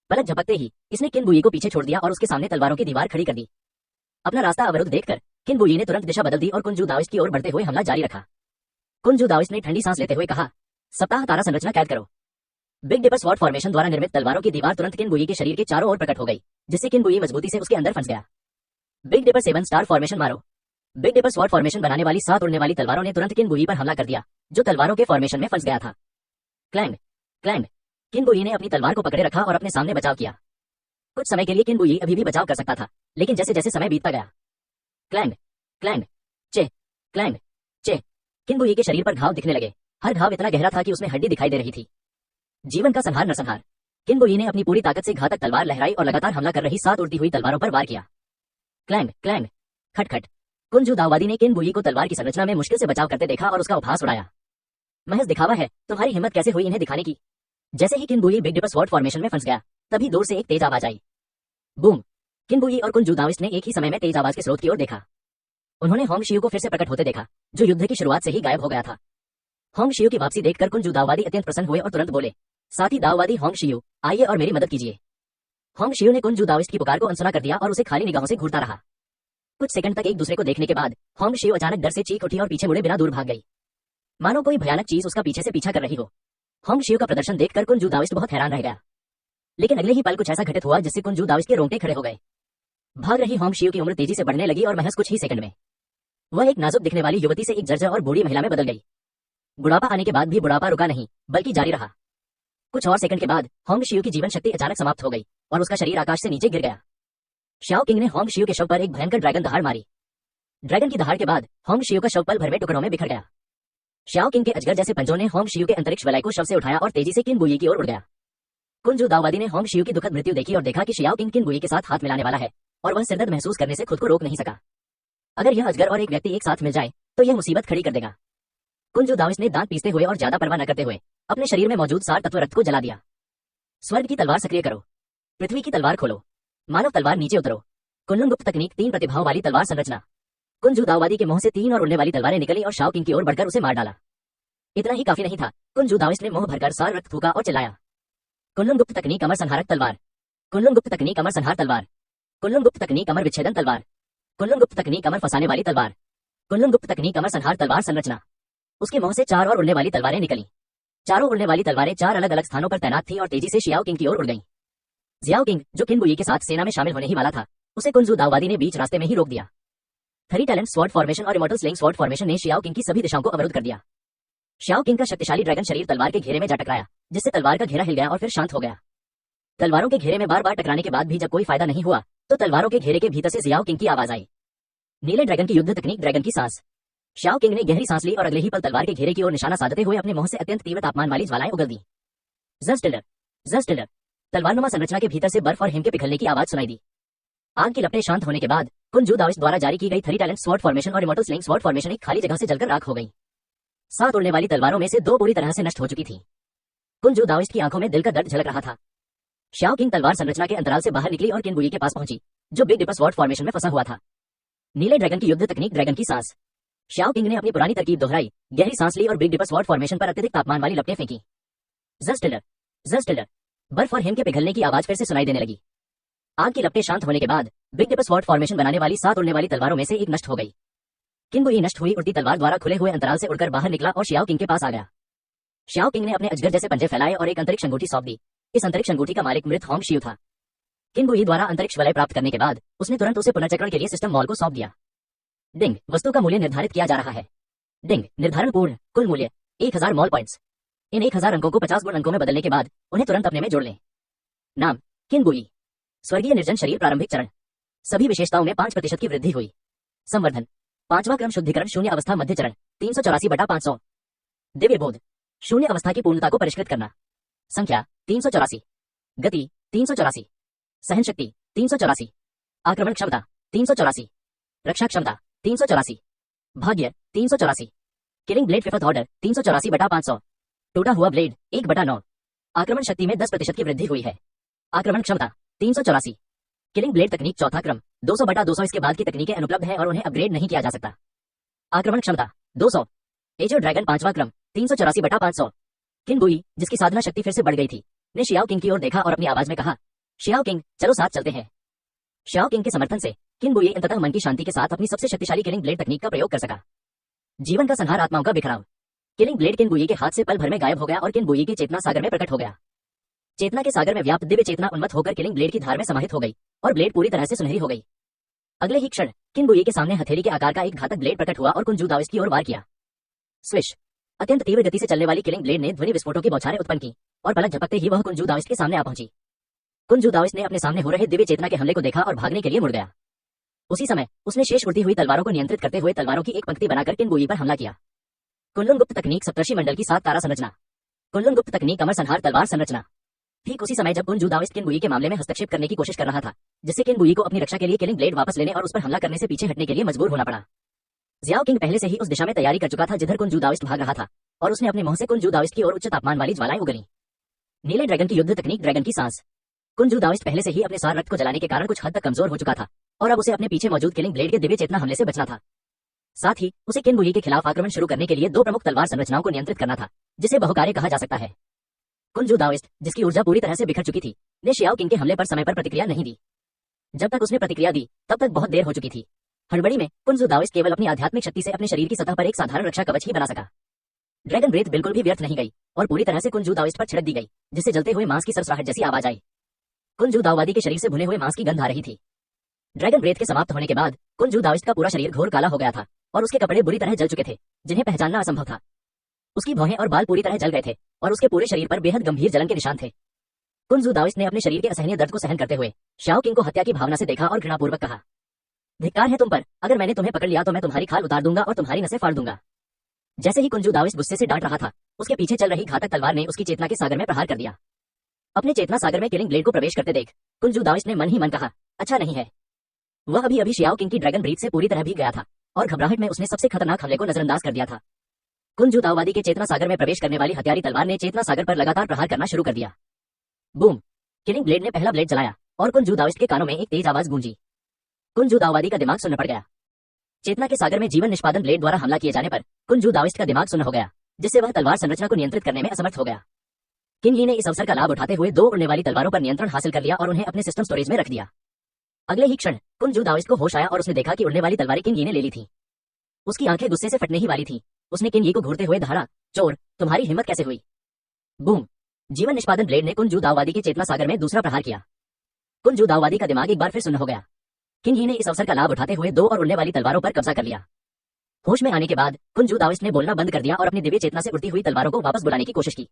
पलक झपकते ही इसने किन बुई को पीछे छोड़ दिया और उसके सामने तलवारों की दीवार खड़ी कर दी। अपना रास्ता अवरुद्ध देखकर किन बुई ने तुरंत दिशा बदल दी और कुंजू दाविस्ट की ओर बढ़ते हुए हमला जारी रखा। कुंजू दाविस्ट ने ठंडी सांस लेते हुए कहा, सप्ताह तारा संरचना कैद करो। बिग डिपर स्वॉर्ड फॉर्मेशन द्वारा निर्मित तलवारों की दीवार तुरंत किन बुई के शरीर के चारों ओर प्रकट हो गई, जिससे किन बुई मजबूती से उसके अंदर फंस गया। बिग डिपर 7 स्टार फॉर्मेशन मारो। बिग डिपर स्वॉर्ड फॉर्मेशन बनाने वाली 7 उड़ने वाली तलवारों ने तुरंत किन बुई पर हमला कर दिया, जो तलवारों के फॉर्मेशन में फंस गया था। Clang clang. किन बुई ने अपनी तलवार को पकड़े रखा और अपने सामने बचाव किया। कुछ समय के लिए किन बुई अभी भी बचाव कर सकता था, लेकिन जैसे जैसे समय बीतता गया, क्लैंग क्लैंग चे क्लैंग चे, किन बुई के शरीर पर घाव दिखने लगे। हर घाव इतना गहरा था कि उसमें हड्डी दिखाई दे रही थी। जीवन का संहार नरसंहार। किन बुई ने अपनी पूरी ताकत से घातक तलवार लहराई और लगातार हमला कर रही 7 उड़ती हुई तलवारों पर वार किया। क्लैंग क्लैंग, खट खट। कुंजू दाववादी ने किन बुई को तलवार की संरचना में मुश्किल से बचाव करते देखा और उसका उपहास उड़ाया। महज दिखावा है, तुम्हारी हिम्मत कैसे हुई इन्हें दिखाने की। जैसे ही किन बुई बिग डिपर स्वॉर्ड फॉर्मेशन में फंस गया, तभी दूर से एक तेज आवाज आई। बूम। किन बुई और कुंजू दाविस्ट ने एक ही समय में तेज आवाज के स्रोत की ओर देखा। उन्होंने होंग शियू को फिर से प्रकट होते देखा, जो युद्ध की शुरुआत से ही गायब हो गया था। होंग शियू की वापसी देखकर कुंजू दाववादी अत्यंत प्रसन्न हुए और तुरंत बोले, साथी दाववादी होंग शियू, आइए और मेरी मदद कीजिए। होंग शियू ने कुंजू दाविस्ट की पुकार को अनसुना कर दिया और उसे खाली निगाहों से घूरता रहा। कुछ सेकंड तक एक दूसरे को देखने के बाद होंग शियू अचानक डर से चीख उठी और पीछे मुड़े बिना दूर भाग गई, मानो कोई भयानक चीज उसका पीछे से पीछा कर रही हो। होंग शियू का प्रदर्शन देखकर कुंजू दाविस्ट बहुत हैरान रह गया, लेकिन अगले ही पल कुछ ऐसा घटित हुआ जिससे कुंजू दाविस्ट के रोंगटे खड़े हो गए। भाग रही होंग शियू की उम्र तेजी से बढ़ने लगी और महज कुछ ही सेकंड में वह एक नाजुक दिखने वाली युवती से एक जर्जर और बूढ़ी महिला में बदल गई। बुढ़ापा आने के बाद भी बुढ़ापा रुका नहीं, बल्कि जारी रहा। कुछ और सेकंड के बाद होंग शियू की जीवन शक्ति अचानक समाप्त हो गई और उसका शरीर आकाश से नीचे गिर गया। श्याओ किंग ने होंग शियू के शव पर एक भयंकर ड्रैगन दहाड़ मारी। ड्रैगन की दहाड़ के बाद होंग शियू का शव पल भर में टुकड़ों में बिखर गया। श्याओ किंग के अजगर जैसे पंजों ने होंग शियू के अंतरिक्ष वलय को शव से उठाया और तेजी से किन बुई की ओर उड़ गया। कुंजू दाववादी ने होंग शियू की दुखद मृत्यु देखी और देखा कि श्याओ किंग किन बुई के साथ हाथ मिलाने वाला है, और वह सिरदर्द महसूस करने से खुद को रोक नहीं सका। अगर यह अजगर और एक व्यक्ति एक साथ मिल जाए तो यह मुसीबत खड़ी कर देगा। कुंजू दाविस्ट ने दांत पीसते हुए और ज्यादा परवाह न करते हुए अपने शरीर में मौजूद सार तत्व रक्त को जला दिया। स्वर्ग की तलवार सक्रिय करो। पृथ्वी की तलवार खोलो। मानव तलवार नीचे उतरो। कुनलुन गुप्त तकनीक 3 प्रतिभाओं वाली तलवार संरचना। कुंजू दाववादी के मुंह से 3 और उड़ने वाली तलवारें निकली और शाओ किंग की ओर बढ़कर उसे मार डाला। इतना ही काफी नहीं था, कुंजू दाविस्ट ने मुंह भरकर सार रक्त फूका और चिल्लाया, कुनलुन गुप्त तकनीक अमर संहारक तलवार। कुनलुन गुप्त तकनीक अमर संहार तलवार। कुनलुन गुप्त तकनीक अमर विच्छेदन तलवार। कुनलुन गुप्त तकनीक अमर फंसाने वाली तलवार। कुनलुन गुप्त तकनीक अमर संहार तलवार संरचना। उसके मुंह से 4 और उड़ने वाली तलवारें निकली। चारों उड़ने वाली तलवारें 4 अलग अलग स्थानों पर तैनात थी और तेजी से शियाओ किंग की ओर उड़ गईं। जियाओ किंग, जो किन बुई के साथ सेना में शामिल होने ही वाला था, उसे कुंजू दाववादी ने बीच रास्ते में ही रोक दिया। 3 टैलेंट स्वॉर्ड फॉर्मेशन और इमॉर्टल स्लिंग स्वॉर्ड फॉर्मेशन ने शियाओ किंग की सभी दिशाओं को अवरुद्ध कर दिया। शियाओ किंग का शक्तिशाली ड्रैगन शरीर तलवार के घेरे में जा टकराया, जिससे तलवार का घेरा हिल गया और फिर शांत हो गया। तलवारों के घेरे में बार बार टकराने के बाद भी जब कोई फायदा नहीं हुआ, तो तलवारों के घेरे के भीतर से जियाओ किंग की आवाज आई, नीले ड्रैगन की युद्ध तकनीक ड्रैगन की सांस। शियाओ किंग ने गहरी सांस ली और अगले ही पल तलवार के घेरे की ओर निशाना साधते हुए अपने मुंह से अत्यंत तीव्र तापमान वाली ज्वालाएं उगल दी। जस्टिलर। तलवारनुमा संरचना के भीतर से बर्फ और हिम के पिघलने की आवाज सुनाई दी। आग की लपटें शांत होने के बाद कुंजू दाविस्ट द्वारा जारी की गई 3 टैलेंट स्वॉर्ड फॉर्मेशन और इमॉर्टल स्लिंग स्वॉर्ड फॉर्मेशन एक खाली जगह से जलकर राख हो गई। 7 उड़ने वाली तलवारों में से 2 पूरी तरह से नष्ट हो चुकी थी। कुंजू दाविस्ट की आंखों में दिल का दर्द झलक रहा था। शियाओ किंग तलवार संरचना के अंतराल से बाहर निकली और किन बुई के पास पहुंची, जो बिग डिपर स्वॉर्ड फॉर्मेशन में फंसा हुआ था। नीले ड्रैगन की युद्ध तकनीक ड्रैगन की सांस। शियाओ किंग ने अपनी पुरानी तरकीब दोहराई, गहरी सांस ली और बिग डिपर स्वॉर्ड फॉर्मेशन पर अत्यधिक तापमान वाली लपटें फेंकी। जस्टिलर। बर्फ और हिम के पिघलने की आवाज फिर से सुनाई देने लगी। आग की लपटें शांत होने के बाद बिग डिपर स्वॉर्ड फॉर्मेशन बनाने वाली 7 उड़ने वाली तलवारों में से एक नष्ट हो गई। किन बुई नष्ट हुई उड़ती तलवार द्वारा खुले हुए अंतराल से उड़कर बाहर निकला और शियाओ किंग के पास आ गया। शियाओ किंग ने अपने अजगर जैसे पंजे फैलाए और एक अंतरिक्ष अंगूठी सौंप दी। इस अंतरिक्ष अंगूठी का मालिक मृत होंग शियू था। किन बुई द्वारा अंतरिक्ष वलय प्राप्त करने के बाद उसने तुरंत उसे पुनर्चक्रण के लिए सिस्टम मॉल को सौंप दिया। डिंग, वस्तु का मूल्य निर्धारित किया जा रहा है। डिंग, निर्धारण पूर्ण, कुल मूल्य 1000 मॉल पॉइंट्स। इन 1000 अंकों को 50 गुण अंकों में बदलने के बाद उन्हें तुरंत अपने में जोड़ लें। नाम, किन बुई। स्वर्गीय निर्जन शरीर प्रारंभिक चरण। सभी विशेषताओं में 5% की वृद्धि हुई। संवर्धन, 5वां क्रम शुद्धिकरण शून्य अवस्था मध्य चरण 384/500। दिव्य बोध, शून्य अवस्था की पूर्णता को परिष्कृत करना। संख्या 384। गति 384। सहन शक्ति 384। आक्रमण क्षमता 384। रक्षा क्षमता 384। भाग्य 384। Killing blade fifth order 384/500। टूटा हुआ ब्लेड 1/9। आक्रमण शक्ति में 10% की वृद्धि हुई है। आक्रमण क्षमता 384। किलिंग ब्लेड तकनीक चौथा क्रम 200/200। इसके बाद की तकनीकें अनुपलब्ध है और उन्हें अपग्रेड नहीं किया जा सकता। आक्रमण क्षमता 200। एजर ड्रैगन 5वां क्रम 384/500। किन बुई, जिसकी साधना शक्ति फिर से बढ़ गई थी, ने शियाओ किंग की ओर देखा और अपनी आवाज में कहा, शियाओ किंग, चलो साथ चलते हैं। शियाओ किंग के समर्थन से किन बुई अंततः मन की शांति के साथ अपनी सबसे शक्तिशाली किलिंग ब्लेड तकनीक का प्रयोग कर सका। जीवन का संहार, आत्माओं का बिखराव। किलिंग ब्लेड किन बुई के हाथ से पल भर में गायब हो गया और किन बुई की चेतना सागर में प्रकट हो गया। चेतना के सागर में व्याप्त दिव्य चेतना उन्मत्त होकर किलिंग ब्लेड की धार में समाहित हो गई और ब्लेड पूरी तरह से सुनहरी हो गई। अगले ही क्षण किन बुई के सामने हथेली के आकार का एक घातक ब्लेड प्रकट हुआ और कुंजू दाओइस्ट की ओर वार किया। स्विश, अत्यंत तीव्र गति से चलने वाली किलिंग ब्लेड ने ध्वनि विस्फोटों की बौछारें उत्पन्न की और पलक झपकते ही वह कुंजू दाओइस्ट के सामने आ पहुंची। कुंजू दाओइस्ट ने अपने सामने हो रहे दिव्य चेतना के हमले को देखा और भागने के लिए मुड़ गया। उसी समय उसने शेष उड़ती हुई तलवारों को नियंत्रित करते हुए तलवारों की एक पंक्ति बनाकर किन बुई पर हमला किया। कुंडलन गुप्त तकनीक सप्तर्षि मंडल की 7 तारा संरचना। कुंडलन गुप्त तकनीक अमर संहार तलवार संरचना। ठीक उसी समय जब कुंजू दाओइस्ट किन बुई के मामले में हस्तक्षेप करने की कोशिश कर रहा था, जिससे किन बुई को अपनी रक्षा के लिए किलिंग ब्लेड वापस लेने और उस पर हमला करने से पीछे हटने के लिए मजबूर होना पड़ा। जियाओ किंग पहले से ही उस दिशा में तैयारी कर चुका था जिधर कुंजू दाओइस्ट भाग रहा था और उसने अपने मुंह से कुंजू दाओइस्ट की ओर उच्च तापमान वाली ज्वालाएं उगली। नीले ड्रैगन की युद्ध तकनीक, ड्रैगन की सांस। कुंजू दाओइस्ट पहले से ही अपने सार रक्त को जलाने के कारण कुछ हद तक कमजोर हो चुका था और अब उसे अपने पीछे मौजूद किलिंग ब्लेड के दिव्य चेतना हमले से बचना था। साथ ही उसे किन बुई के खिलाफ आक्रमण शुरू करने के लिए 2 प्रमुख तलवार संरचनाओं को नियंत्रित करना था, जिसे बहुकार्य कहा जा सकता है। कुंजू दाओइस्ट, जिसकी ऊर्जा पूरी तरह से बिखर चुकी थी, ने शियाओ किंग के हमले पर समय पर प्रतिक्रिया नहीं दी। जब तक उसने प्रतिक्रिया दी तब तक बहुत देर हो चुकी थी। हड़बड़ी में कुंजू दाओइस्ट केवल अपनी आध्यात्मिक शक्ति से अपने शरीर की सतह पर एक साधारण रक्षा कवच ही बना सका। ड्रैगन ब्रेथ बिल्कुल भी व्यर्थ नहीं गई और पूरी तरह से कुंजू दाओइस्ट पर छिड़क दी गई, जिससे जलते हुए मांस की सरसराहट जैसी आवाज आई। कुंजू दाओवादी के शरीर से भुने हुए मांस की गंध आ रही थी। ड्रैगन ब्रेथ के समाप्त होने के बाद कुंजू दाओइस्ट का पूरा शरीर घोर काला हो गया था और उसके कपड़े बुरी तरह जल चुके थे, जिन्हें पहचानना असंभव था। उसकी भौहें और बाल पूरी तरह जल गए थे और उसके पूरे शरीर पर बेहद गंभीर जलन के निशान थे। कुंजू दाओइस्ट ने अपने शरीर के असहनीय दर्द को सहन करते हुए शियाओ किंग को हत्या की भावना से देखा और घृणापूर्वक कहा, धिक्कार है तुम पर, अगर मैंने तुम्हें पकड़ लिया तो मैं तुम्हारी खाल उतार दूंगा और तुम्हारी नसें फाड़ दूंगा। जैसे ही कुंजू दाओइस्ट गुस्से से डांट रहा था, उसके पीछे चल रही घातक तलवार ने उसकी चेतना के सागर में प्रहार कर दिया। अपने चेतना सागर में किलिंग ब्लेड को प्रवेश करते देख कुंजू दाओइस्ट ने मन ही मन कहा, अच्छा नहीं है। वह अभी अभी शियाओ किंग की ड्रैगन ब्रीथ से पूरी तरह भीग गया था और घबराहट में उसने सबसे खतरनाक हमले को नजरअंदाज कर दिया था। कुंजू दाओवादी के चेतना सागर में प्रवेश करने वाली हथियारी तलवार ने चेतना सागर पर लगातार प्रहार करना शुरू कर दिया। बूम! किलिंग ब्लेड ने पहला ब्लेड चलाया और कुंजू दाओइस्ट के कानों में एक तेज आवाज गूंजी। कुंजू दाओवादी का दिमाग सुन्न पड़ गया। चेतना के सागर में जीवन निष्पादन ब्लेड द्वारा हमला किए जाने पर कुंजू दाओइस्ट का दिमाग सुन्न हो गया, जिससे वह तलवार संरचना को नियंत्रित करने में असमर्थ हो गया। किन यी ने इस अवसर का लाभ उठाते हुए 2 उड़ने वाली तलवारों पर नियंत्रण हासिल कर लिया और उन्हें अपने सिस्टम स्टोरेज में रख दिया। अगले ही क्षण कुंजू दाओइस्ट को होश आया और उसने देखा कि उड़ने वाली तलवारें किन यी ने ले ली थी। उसकी आंखें गुस्से से फटने ही वाली थी। उसने किन यी को घूरते हुए दहाड़ा, चोर, तुम्हारी हिम्मत कैसे हुई? बूम! जीवन निष्पादन ब्लेड ने कुंजू दाओवादी के चेतना सागर में दूसरा प्रहार किया। कुंजू दाओवादी का दिमाग एक बार फिर सुन्न हो गया। किन यी ने इस अवसर का लाभ उठाते हुए 2 और उड़ने वाली तलवारों पर कब्जा कर लिया। होश में आने के बाद कुंजू दाओइस्ट ने बोलना बंद कर दिया और अपनी दिव्य चेतना से उड़ती हुई तलवारों को वापस बुलाने की कोशिश की।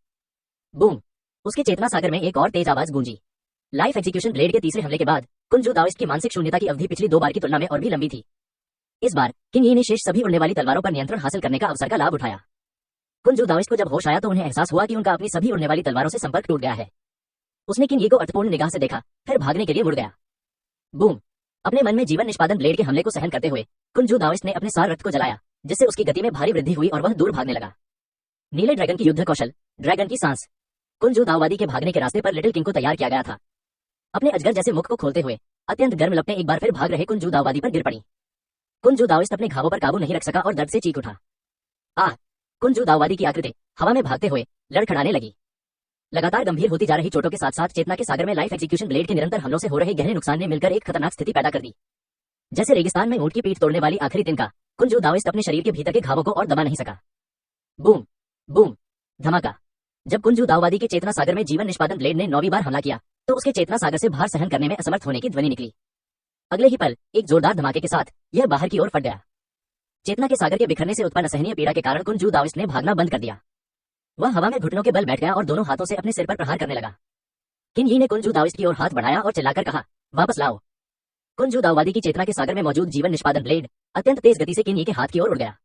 बूम! उसके चेतना सागर में एक और तेज आवाज गूंजी। लाइफ एग्जीक्यूशन ब्लेड के तीसरे हमले के बाद कुंजू दाओइस्ट की मानसिक शून्यता की अवधि पिछली 2 बार की तुलना में और भी लंबी थी। इस बार किन यी ने शेष सभी उड़ने वाली तलवारों पर नियंत्रण हासिल करने का अवसर का लाभ उठाया। कुंजू दाओइस्ट को जब होश आया तो उन्हें एहसास हुआ कि उनका अपनी सभी उड़ने वाली तलवारों से संपर्क टूट गया है। उसने किन यी को अर्थपूर्ण निगाह से देखा, फिर भागने के लिए मुड़ गया। बूम! अपने मन में जीवन निष्पादन ब्लेड के हमले को सहन करते हुए कुंजू दाओइस्ट ने अपने सार रक्त को जलाया, जिससे उसकी गति में भारी वृद्धि हुई और वह दूर भागने लगा। नीले ड्रैगन की युद्ध कौशल, ड्रैगन की सांस। कुंजू दाओवादी के भागने के रास्ते पर लिटिल किंग को तैयार किया गया था। अपने अजगर जैसे मुख को खोलते हुए अत्यंत गर्म लपटें एक बार फिर भाग रहे कुंजू दाओवादी पर गिर पड़ी। कुंजू दाओइस्ट अपने घावों पर काबू नहीं रख सका और दर्द से चीख उठा। कुंजू दाओवादी की आकृति हवा में भागते हुए लड़खड़ाने लगी। लगातार गंभीर होती जा रही चोटों के साथ साथ चेतना के सागर में लाइफ एग्जीक्यूशन ब्लेड के निरंतर हमलों से हो रहे गहरे नुकसान ने मिलकर एक खतरनाक स्थिति पैदा कर दी। जैसे रेगिस्तान में ऊंट की पीठ तोड़ने वाली आखिरी तिनका कुंजू दाओइस्ट अपने शरीर के भीतर के घावों को और दबा नहीं सका। बूम बूम धमाका। जब कुंजू दाओवादी के चेतना सागर में जीवन निष्पादन ब्लेड ने 9वीं बार हमला किया तो उसके चेतना सागर से भार सहन करने में असमर्थ होने की ध्वनि निकली। अगले ही पल एक जोरदार धमाके के साथ यह बाहर की ओर फट गया। चेतना के सागर के बिखरने से उत्पन्न असहनीय पीड़ा के कारण कुंजू दाओइस्ट ने भागना बंद कर दिया। वह हवा में घुटनों के बल बैठ गया और दोनों हाथों से अपने सिर पर प्रहार करने लगा। किन यी ने कुंजू दाओइस्ट की ओर हाथ बढ़ाया और चिल्लाकर कहा, वापस लाओ। कुंजू दाओवादी की चेतना के सागर में मौजूद जीवन निष्पादन ब्लेड अत्यंत तेज गति से किन यी के हाथ की ओर उड़ गया।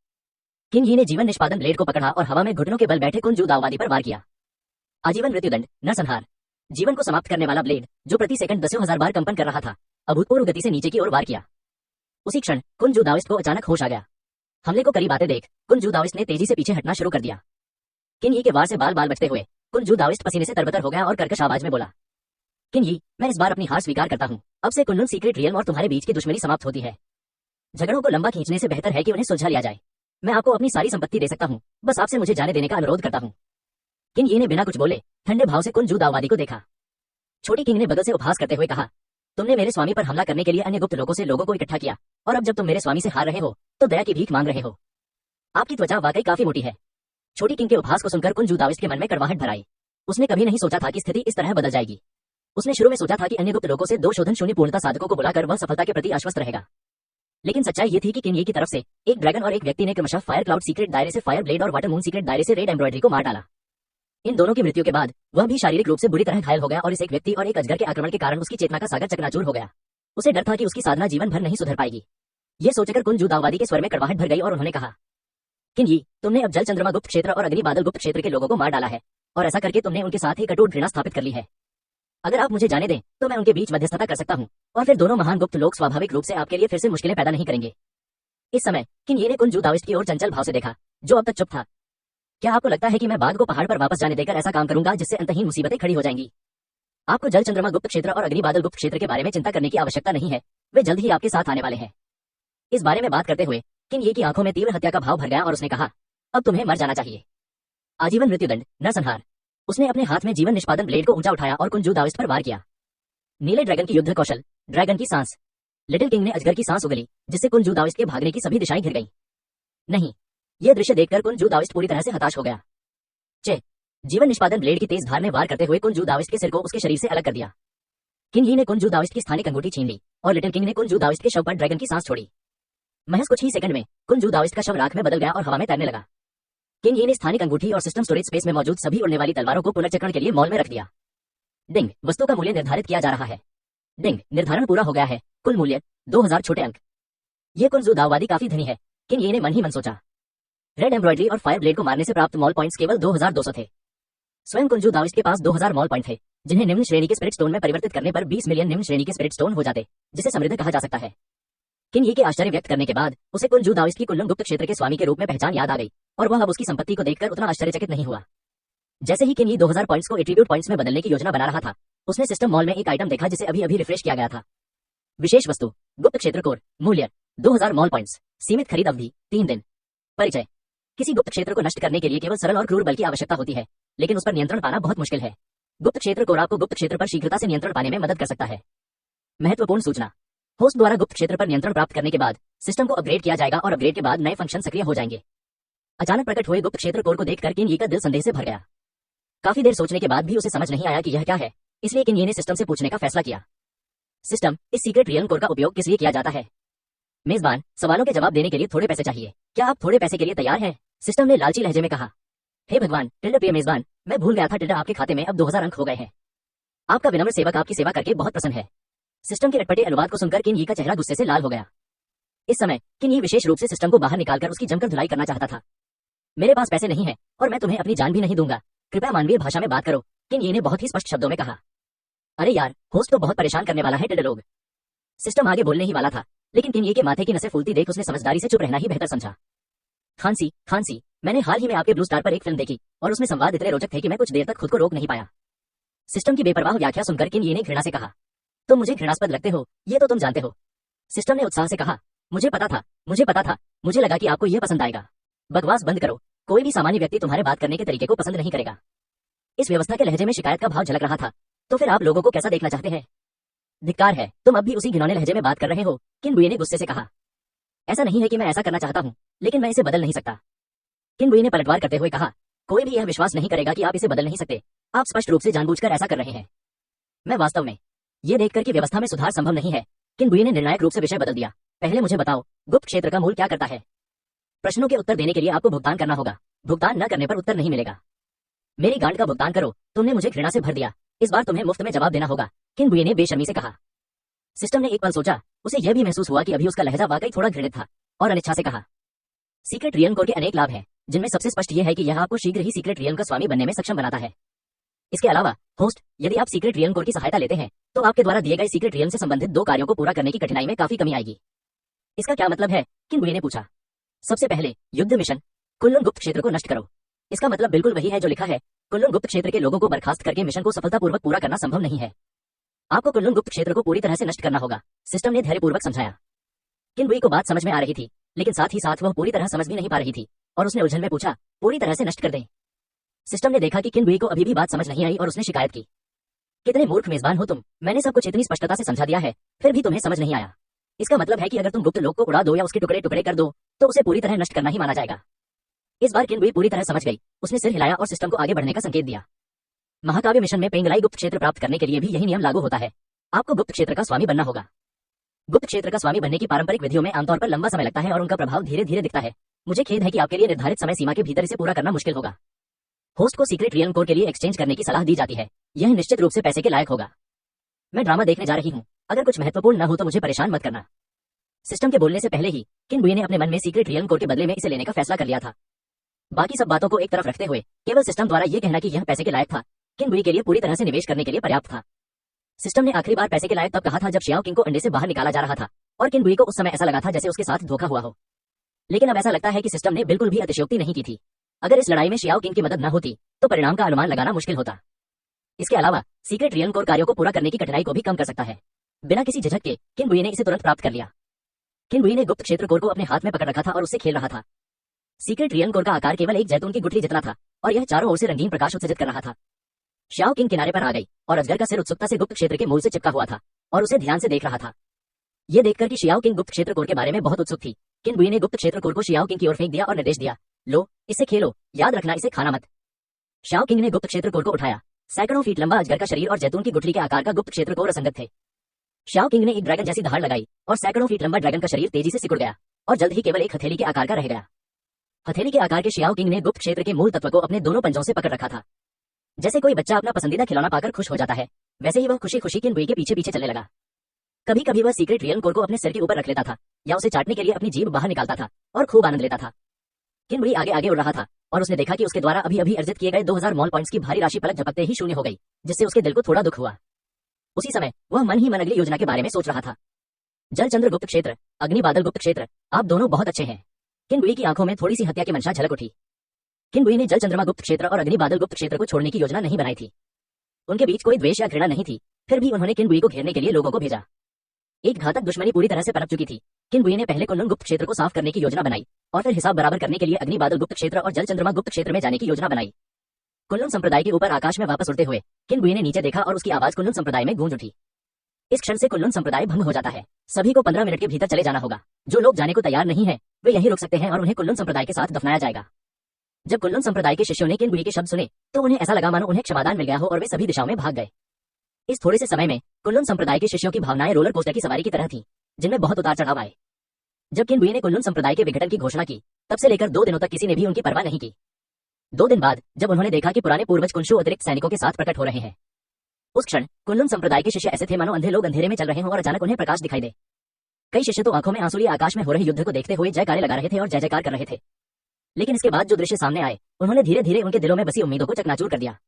किन यी ने जीवन निष्पादन ब्लेड को पकड़ा और हवा में घुटनों के बल बैठे कुंजू दाओवादी पर वार किया। आजीवन मृत्युदंड, नरसंहार। जीवन को समाप्त करने वाला ब्लेड जो प्रति सेकंड 10,000 बार कंपन कर रहा था, अभूतपूर्व गति से नीचे की ओर वार किया। उसी क्षण कुंजू दाओइस्ट को अचानक होश आ गया। हमले को करीब आते देख कुंजू दाओइस्ट ने तेजी से पीछे हटना शुरू कर दिया। किन यी के वार से बाल बाल बचते हुए कुंजू दाओइस्ट पसीने से तरबतर हो गया और कर्कश आवाज में बोला, किन यी, मैं इस बार अपनी हार स्वीकार करता हूँ। अब से कुनलुन सीक्रेट रियल्म और तुम्हारे बीच की दुश्मनी समाप्त होती है। झगड़ों को लंबा खींचने से बेहतर है कि उन्हें सुलझा लिया जाए। मैं आपको अपनी सारी संपत्ति दे सकता हूँ, बस आपसे मुझे जाने देने का अनुरोध करता हूँ। किन यी ने बिना कुछ बोले ठंडे भाव से कुंजू दाओवादी को देखा। छोटी किंग ने बगल से उपहास करते हुए कहा, तुमने मेरे स्वामी पर हमला करने के लिए अन्य गुप्त लोगों से लोगों को इकट्ठा किया और अब जब तुम मेरे स्वामी से हार रहे हो तो दया की भीख मांग रहे हो। आपकी त्वचा वाकई काफी मोटी है। छोटी किंग के उपहास को सुनकर कुंजू दाओइस्ट के मन में कड़वाहट भर आई। उसने कभी नहीं सोचा था कि स्थिति इस तरह बदल जाएगी। उसने शुरू में सोचा था कि अन्य गुप्त लोगों से 2 शोधन शून्य पूर्णता साधकों को बुलाकर वह सफलता के प्रति आश्वस्त रहेगा, लेकिन सच्चाई ये थी कि किन यी की तरफ से एक ड्रैगन और एक व्यक्ति ने क्रमशः फायर क्लाउड सीक्रेट दायरे से फायर ब्लेड और वाटर मून सीक्रेट दायरे से रेड एम्ब्रॉयडरी को मार डाला। इन दोनों की मृत्यु के बाद वह भी शारीरिक रूप से बुरी तरह घायल हो गया और इस एक व्यक्ति और एक अजगर के आक्रमण के कारण उसकी चेतना का सागर चकनाचूर हो गया। उसे डर था कि उसकी साधना जीवन भर नहीं सुधर पाएगी। ये सोचकर कुंजू दाओवादी के स्वर में कड़वाहट भर गई और उन्होंने कहा, किन यी, तुमने अब जल चंद्रमा गुप्त क्षेत्र और अग्नि बादल गुप्त क्षेत्र के लोगों को मार डाला है और ऐसा करके तुमने उनके साथ ही कटुर घृणा स्थापित कर ली है। अगर आप मुझे जाने दें तो मैं उनके बीच मध्यस्थता कर सकता हूँ और फिर दोनों महान गुप्त लोग स्वाभाविक रूप से आपके लिए फिर से मुश्किलें पैदा नहीं करेंगे। इस समय किन यी ने कुंजू दाओइस्ट की ओर चंचल भाव से देखा, जो अब तक चुप था। क्या आपको लगता है कि मैं बाद को पहाड़ पर वापस जाने देकर ऐसा काम करूंगा जिससे अंतहीन मुसीबतें खड़ी हो जाएंगी? आपको जल चंद्रमा गुप्त क्षेत्र और अग्नि बादल गुप्त क्षेत्र के बारे में चिंता करने की आवश्यकता नहीं है, वे जल्द ही आपके साथ आने वाले हैं। इस बारे में बात करते हुए किन यी की आंखों में तीव्र हत्या का भाव भर गया और उसने कहा, अब तुम्हें मर जाना चाहिए। आजीवन मृत्युदंड, नरसंहार। उसने अपने हाथ में जीवन निष्पादन ब्लेड को ऊंचा उठाया और कुंजू दाओइस्ट पर वार किया। नीले ड्रैगन की युद्ध कौशल, ड्रैगन की सांस। लिटिल किंग ने अजगर की सांस उगली जिससे कुंजू दाओइस्ट के भागने की सभी दिशाएं घिर गईं। नहीं, यह दृश्य देखकर कुंजू दाओइस्ट पूरी तरह से हताश हो गया। जीवन निष्पादन ब्लेड की तेज धार में वार करते हुए कुंजू दाओइस्ट के सिर को उसके शरीर से अलग कर दिया। किन यी ने कुंजू दाओइस्ट की स्थानिक अंगूठी छीन ली और लिटिल किंग ने कुंजू दाओइस्ट के शव पर ड्रैगन की सांस छोड़ी। महज कुछ ही सेकंड में कुंजू दाओइस्ट का शव राख में बदल गया और हवा में तैरने लगा। किन यी ने स्थानिक अंगूठी और सिस्टम स्टोरेज स्पेस में मौजूद सभी उड़ने वाली तलवारों को पुनर्चक्रण के लिए मॉल में रख दिया। डिंग, वस्तु का मूल्य निर्धारित किया जा रहा है। डिंग, निर्धारण पूरा हो गया है। कुल मूल्य 2000 छोटे अंक। ये कुंजू दाओवादी काफी धनी है, किन यी ने मन ही मन सोचा। रेड एम्ब्रॉयडरी और फायर ब्लेड को मारने से प्राप्त मॉल पॉइंट्स केवल 2200 थे। स्वयं कुंजू दाओइस्ट के पास 2000 मॉल पॉइंट थे, जिन्हें निम्न श्रेणी के स्पिरिट स्टोन में परिवर्तित करने पर 20 मिलियन निम्न श्रेणी के स्पिरिट स्टोन हो जाते, जिसे समृद्ध कहा जा सकता है। किन यी के आश्चर्य व्यक्त करने के बाद उसे कुंजू दाओइस्ट की कुल्लुन गुप्त क्षेत्र के स्वामी के रूप में पहचान याद आ गई और वह अब उसकी संपत्ति को देखकर उतना आश्चर्यचकित नहीं हुआ। जैसे ही किन यी 2000 पॉइंट्स को एट्रीब्यूट पॉइंट्स में बदलने की योजना बना रहा था, उसने सिस्टम मॉल में एक आइटम देखा जिसे अभी अभी रिफ्रेश किया गया था। विशेष वस्तु, गुप्त क्षेत्र कोर, मूल्य 2000 मॉल पॉइंट्स, सीमित खरीद अवधि 3 दिन। परिचय, किसी गुप्त क्षेत्र को नष्ट करने के लिए केवल सरल और क्रूर बल की आवश्यकता होती है, लेकिन उस पर नियंत्रण पाना बहुत मुश्किल है। गुप्त क्षेत्र कोर आपको गुप्त क्षेत्र पर शीघ्रता से नियंत्रण पाने में मदद कर सकता है। महत्वपूर्ण सूचना, होस्ट द्वारा गुप्त क्षेत्र पर नियंत्रण प्राप्त करने के बाद सिस्टम को अपग्रेड किया जाएगा और अपग्रेड के बाद नए फंक्शन सक्रिय हो जाएंगे। अचानक प्रकट हुए गुप्त क्षेत्र कोर को देखकर किन यी का दिल संदेह से भर गया। काफी देर सोचने के बाद भी उसे समझ नहीं आया कि यह क्या है, इसलिए किन यी ने सिस्टम से पूछने का फैसला किया। सिस्टम, इस सीक्रेट रियल्म कोर का उपयोग किस लिए किया जाता है? मेजबान, सवालों के जवाब देने के लिए थोड़े पैसे चाहिए, क्या आप थोड़े पैसे के लिए तैयार हैं? सिस्टम ने लालची लहजे में कहा। हे भगवान, टिल्डर प्रिय मेजबान, मैं भूल गया था टिल्डर आपके खाते में अब 2000 अंक हो गए हैं। आपका विनम्र सेवक आपकी सेवा करके बहुत प्रसन्न है। सिस्टम के अटपटे अनुवाद को सुनकर किन यी का चेहरा गुस्से से लाल हो गया। इस समय किन यी विशेष रूप से सिस्टम को बाहर निकालकर उसकी जमकर धुलाई करना चाहता था। मेरे पास पैसे नहीं है और मैं तुम्हें अपनी जान भी नहीं दूंगा, कृपया मानवीय भाषा में बात करो, किन यी ने बहुत ही स्पष्ट शब्दों में कहा। अरे यार, होस्ट तो बहुत परेशान करने वाला है टिल्डर लोग। सिस्टम आगे बोलने ही वाला था, लेकिन किन यी के माथे की नसें फूलती देख उसने समझदारी से चुप रहना ही बेहतर समझा। खांसी, मैंने हाल ही में आपके ब्लू स्टार पर एक फिल्म देखी और उसमें संवाद इतने रोचक थे कि मैं कुछ देर तक खुद को रोक नहीं पाया। सिस्टम की बेपरवाह व्याख्या सुनकर किन यी ने घृणा से कहा, तुम मुझे घृणास्पद लगते हो, ये तो तुम जानते हो। सिस्टम ने उत्साह से कहा, मुझे पता था, मुझे लगा कि आपको यह पसंद आएगा। बकवास बंद करो, कोई भी सामान्य व्यक्ति तुम्हारे बात करने के तरीके को पसंद नहीं करेगा। इस व्यवस्था के लहजे में शिकायत का भाव झलक रहा था। तो फिर आप लोगों को कैसा देखना चाहते हैं? धिक्कार है, तुम अब भी उसी घिनौने लहजे में बात कर रहे हो, किन बुए ने गुस्से से कहा। ऐसा नहीं है कि मैं ऐसा करना चाहता हूँ, लेकिन मैं इसे बदल नहीं सकता। किन बुई ने पलटवार करते हुए कहा, कोई भी यह विश्वास नहीं करेगा कि आप इसे बदल नहीं सकते। आप स्पष्ट रूप से जानबूझकर ऐसा कर रहे हैं। मैं वास्तव में ये देखकर कि व्यवस्था में सुधार संभव नहीं है, किन बुई ने निर्णायक रूप से विषय बदल दिया। पहले मुझे बताओ, गुप्त क्षेत्र का मूल क्या करता है? प्रश्नों के उत्तर देने के लिए आपको भुगतान करना होगा। भुगतान न करने पर उत्तर नहीं मिलेगा। मेरी गांड का भुगतान करो। तुमने मुझे घृणा से भर दिया। इस बार तुम्हें मुफ्त में जवाब देना होगा, किन बुई ने बेशर्मी से कहा। सिस्टम ने एक पल सोचा। उसे यह भी महसूस हुआ कि अभी उसका लहजा वाकई थोड़ा घृणित था, और अनिच्छा से कहा, सीक्रेट रियन कोर के अनेक लाभ हैं, जिनमें सबसे स्पष्ट यह है कि यह आपको शीघ्र ही सीक्रेट रियन का स्वामी बनने में सक्षम बनाता है। इसके अलावा होस्ट, यदि आप सीक्रेट रियन कोर की सहायता लेते हैं तो आपके द्वारा दिए गए सीक्रेट रियन से संबंधित 2 कार्यों को पूरा करने की कठिनाई में काफी कमी आएगी। इसका क्या मतलब है? किन बुई ने पूछा। सबसे पहले, युद्ध मिशन, कुल्लून गुप्त क्षेत्र को नष्ट करो। इसका मतलब बिल्कुल वही है जो लिखा है। कुल्लून गुप्त क्षेत्र के लोगों को बर्खास्त करके मिशन को सफलतापूर्वक पूरा करना संभव नहीं है। आपको कुल्लून गुप्त क्षेत्र को पूरी तरह से नष्ट करना होगा, सिस्टम ने धैर्यपूर्वक समझाया। किन बुई को बात समझ में आ रही थी, लेकिन साथ ही साथ वह पूरी तरह समझ भी नहीं पा रही थी, और उसने उलझन में पूछा, पूरी तरह से नष्ट कर दें? सिस्टम ने देखा कि किन बुई को अभी भी बात समझ नहीं आई और उसने शिकायत की, कितने मूर्ख मेजबान हो तुम। मैंने सब कुछ इतनी स्पष्टता से समझा दिया है, फिर भी तुम्हें समझ नहीं आया। इसका मतलब है कि अगर तुम गुप्त लोक को उड़ा दो या उसके टुकड़े टुकड़े कर दो तो उसे पूरी तरह नष्ट करना ही माना जाएगा। इस बार किन बुई पूरी तरह समझ गई। उसने सिर हिलाया और सिस्टम को आगे बढ़ने का संकेत दिया। महाकाव्य मिशन में पेंगलाई गुप्त क्षेत्र प्राप्त करने के लिए भी यही नियम लागू होता है। आपको गुप्त क्षेत्र का स्वामी बनना होगा। गुप्त क्षेत्र का स्वामी बनने की पारंपरिक विधियों में आमतौर पर लंबा समय लगता है और उनका प्रभाव धीरे धीरे दिखता है। मुझे खेद है कि आपके लिए निर्धारित समय सीमा के भीतर इसे पूरा करना मुश्किल होगा। होस्ट को सीक्रेट रियन कोर के लिए एक्सचेंज करने की सलाह दी जाती है। यह निश्चित रूप से पैसे के लायक होगा। मैं ड्रामा देखने जा रही हूँ, अगर कुछ महत्वपूर्ण न हो तो मुझे परेशान मत करना। सिस्टम के बोलने से पहले ही किन बुई ने अपने मन में सीक्रेट रियन कोर के बदले में इसे लेने का फैसला कर लिया था। बाकी सब बातों को एक तरफ रखते हुए केवल सिस्टम द्वारा यह कहना कि यह पैसे के लायक था, किन बुई के लिए पूरी तरह से निवेश करने के लिए पर्याप्त था। सिस्टम ने आखिरी बार पैसे के लायक तब कहा था जब शियाओ किंग को अंडे से बाहर निकाला जा रहा था, और किन बुई को उस समय ऐसा लगा था जैसे उसके साथ धोखा हुआ हो। लेकिन अब ऐसा लगता है कि सिस्टम ने बिल्कुल भी अतिशयोक्ति नहीं की थी। अगर इस लड़ाई में शियाओ किंग की मदद न होती तो परिणाम का अनुमान लगाना मुश्किल होता। इसके अलावा सीक्रेट रियन कोर कार्यों को पूरा करने की कठिनाई को भी कम कर सकता है। बिना किसी झिझक के किन बुई ने इसे तुरंत प्राप्त कर लिया। किन बुई ने गुप्त क्षेत्र कोर को अपने हाथ में पकड़ रखा था और उससे खेल रहा था। सीक्रेट रियन कोर का आकार केवल एक जैतून की गुठली जितना था, और यह चारों ओर से रंगीन प्रकाश उत्सर्जित कर रहा था। शियाओ किंग किनारे पर आ गई और अजगर का सिर उत्सुकता से गुप्त क्षेत्र के मूल से चिपका हुआ था और उसे ध्यान से देख रहा था। यह देखकर कि शियाओ किंग गुप्त क्षेत्र कोर के बारे में बहुत उत्सुक थी, किन बुई ने गुप्त क्षेत्र कोर को शियाओ किंग की ओर फेंक दिया और निर्देश दिया, लो इसे खेलो, याद रखना इसे खाना मत। शियाओ किंग ने गुप्त क्षेत्र कोर को उठाया। सैकड़ों फीट लंबा अजगर का शरीर और जैतून की गुठली के आकार का गुप्त क्षेत्र कोर असंगत थे। शियाओ किंग ने एक ड्रैगन जैसी दहाड़ लगाई और सैकड़ों फीट लंबा ड्रैगन का शरीर तेजी से सिकुड़ गया और जल्द ही केवल एक हथेली के आकार का रह गया। हथेली के आकार के शियाओ किंग ने गुप्त क्षेत्र के मूल तत्व को अपने दोनों पंजों से पकड़ रखा था। जैसे कोई बच्चा अपना पसंदीदा खिलौना पाकर खुश हो जाता है, वैसे ही वह खुशी खुशी किन बुई के पीछे पीछे चलने लगा। कभी कभी वह सीक्रेट रियन कोर को अपने सिर के ऊपर रख लेता था या उसे चाटने के लिए अपनी जीभ बाहर निकालता था और खूब आनंद लेता था। किन बुई आगे आगे उड़ रहा था और उसने देखा कि उसके द्वारा अभी अभी अर्जित किए गए 2000 मॉल पॉइंट्स की भारी राशि पलक झपकते ही शून्य हो गई, जिससे उसके दिल को थोड़ा दुख हुआ। उसी समय वह मन ही मन अगली योजना के बारे में सोच रहा था। जलचंद्र गुप्त क्षेत्र, अग्नि बादल गुप्त क्षेत्र, आप दोनों बहुत अच्छे हैं। किन बुई की आंखों में थोड़ी सी हत्या की मंशा झलक उठी। किन बुई ने जल चंद्रमा गुप्त क्षेत्र और अग्नि बादल गुप्त क्षेत्र को छोड़ने की योजना नहीं बनाई थी। उनके बीच कोई द्वेष या घृणा नहीं थी, फिर भी उन्होंने किन बुई को घेरने के लिए लोगों को भेजा। एक घातक दुश्मनी पूरी तरह से पनप चुकी थी। किन बुई ने पहले कुल्लून गुप्त क्षेत्र को साफ करने की योजना बनाई और फिर हिसाब बराबर करने के लिए अग्नि बादल गुप्त क्षेत्र और जल चंद्रमा गुप्त क्षेत्र में जाने की योजना बनाई। कुल्लून संप्रदाय के ऊपर आकाश में वापस उड़ते हुए किन बुई ने नीचे देखा और उसकी आवाज कुल्लून संप्रदाय में गूंज उठी। इस क्षण से कुल्लून संप्रदाय भंग हो जाता है। सभी को 15 मिनट के भीतर चले जाना होगा। जो लोग जाने को तैयार नहीं है वे यहीं रुक सकते हैं और उन्हें कुल्लून संप्रदाय के साथ दफनाया जाएगा। जब कुल्लून संप्रदाय के शिष्यों ने किन बुई के शब्द सुने तो उन्हें ऐसा लगा मानो उन्हें क्षमादान मिल गया हो और वे सभी दिशाओं में भाग गए। इस थोड़े से समय में कुल्लून संप्रदाय के शिष्यों की भावनाएं रोलर कोस्टर की सवारी की तरह थी, जिनमें बहुत उतार चढ़ाव आए। जब किन बुई ने कुल्लून संप्रदाय के विघटन की घोषणा की तब से लेकर 2 दिनों तक किसी ने भी उनकी परवाह नहीं की। 2 दिन बाद जब उन्होंने देखा कि पुराने पूर्वज कुंशु अतिरिक्त सैनिकों के साथ प्रकट हो रहे हैं, उस क्षण कुल्लून संप्रदाय के शिष्य ऐसे थे मानो अंधे लोग अंधेरे में चल रहे हों और अचानक उन्हें प्रकाश दिखाई दे। कई शिष्य तो आंखों में आंसू लिए आकाश में हो रहे युद्ध को देखते हुए जयकारे लगा रहे थे और जय जयकार कर रहे थे। लेकिन इसके बाद जो दृश्य सामने आए उन्होंने धीरे धीरे उनके दिलों में बसी उम्मीदों को चकनाचूर कर दिया।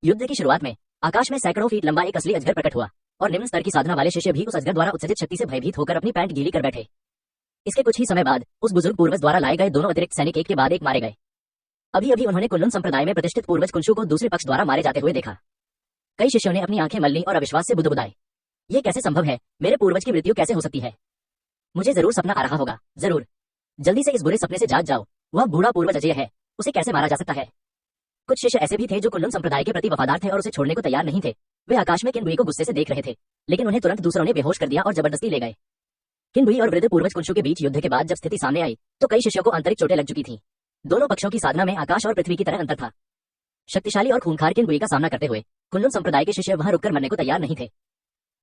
युद्ध की शुरुआत में आकाश में सैकड़ों फीट लंबा एक असली अजगर प्रकट हुआ और निम्न स्तर की साधना वाले शिष्य भी उस अजगर द्वारा उत्सर्जित शक्ति से भयभीत होकर अपनी पैंट गीली कर बैठे। इसके कुछ ही समय बाद उस बुजुर्ग पूर्वज द्वारा लाए गए दोनों अतिरिक्त सैनिक एक के बाद एक मारे गए। अभी अभी उन्होंने कुल्लून संप्रदाय में प्रतिष्ठित पूर्वज कुंशु को दूसरे पक्ष द्वारा मारे जाते हुए देखा। कई शिष्यों ने अपनी आंखें मल ली और अविश्वास से बुदबुदाए, ये कैसे संभव है? मेरे पूर्वज की मृत्यु कैसे हो सकती है? मुझे जरूर सपना आ रहा होगा, जरूर। जल्दी से इस बुरे सपने से जाग जाओ। वह बूढ़ा पूर्वज अजय है, उसे कैसे मारा जा सकता है? कुछ शिष्य ऐसे भी थे जो कुल्लून संप्रदाय के प्रति वफादार थे और उसे छोड़ने को तैयार नहीं थे। वे आकाश में किन बुई को गुस्से से देख रहे थे, लेकिन उन्हें तुरंत दूसरों ने बेहोश कर दिया और जबरदस्ती ले गए। किनबुई और वृद्ध पूर्वज कुंशु के बीच युद्ध के बाद जब स्थिति सामने आई तो कई शिष्यों को आंतरिक चोटें लग चुकी थीं। दोनों पक्षों की साधना में आकाश और पृथ्वी की तरह अंतर था। शक्तिशाली और खूंखार किनबुई का सामना करते हुए कुनलुन संप्रदाय के शिष्य वहां रुककर मरने को तैयार नहीं थे।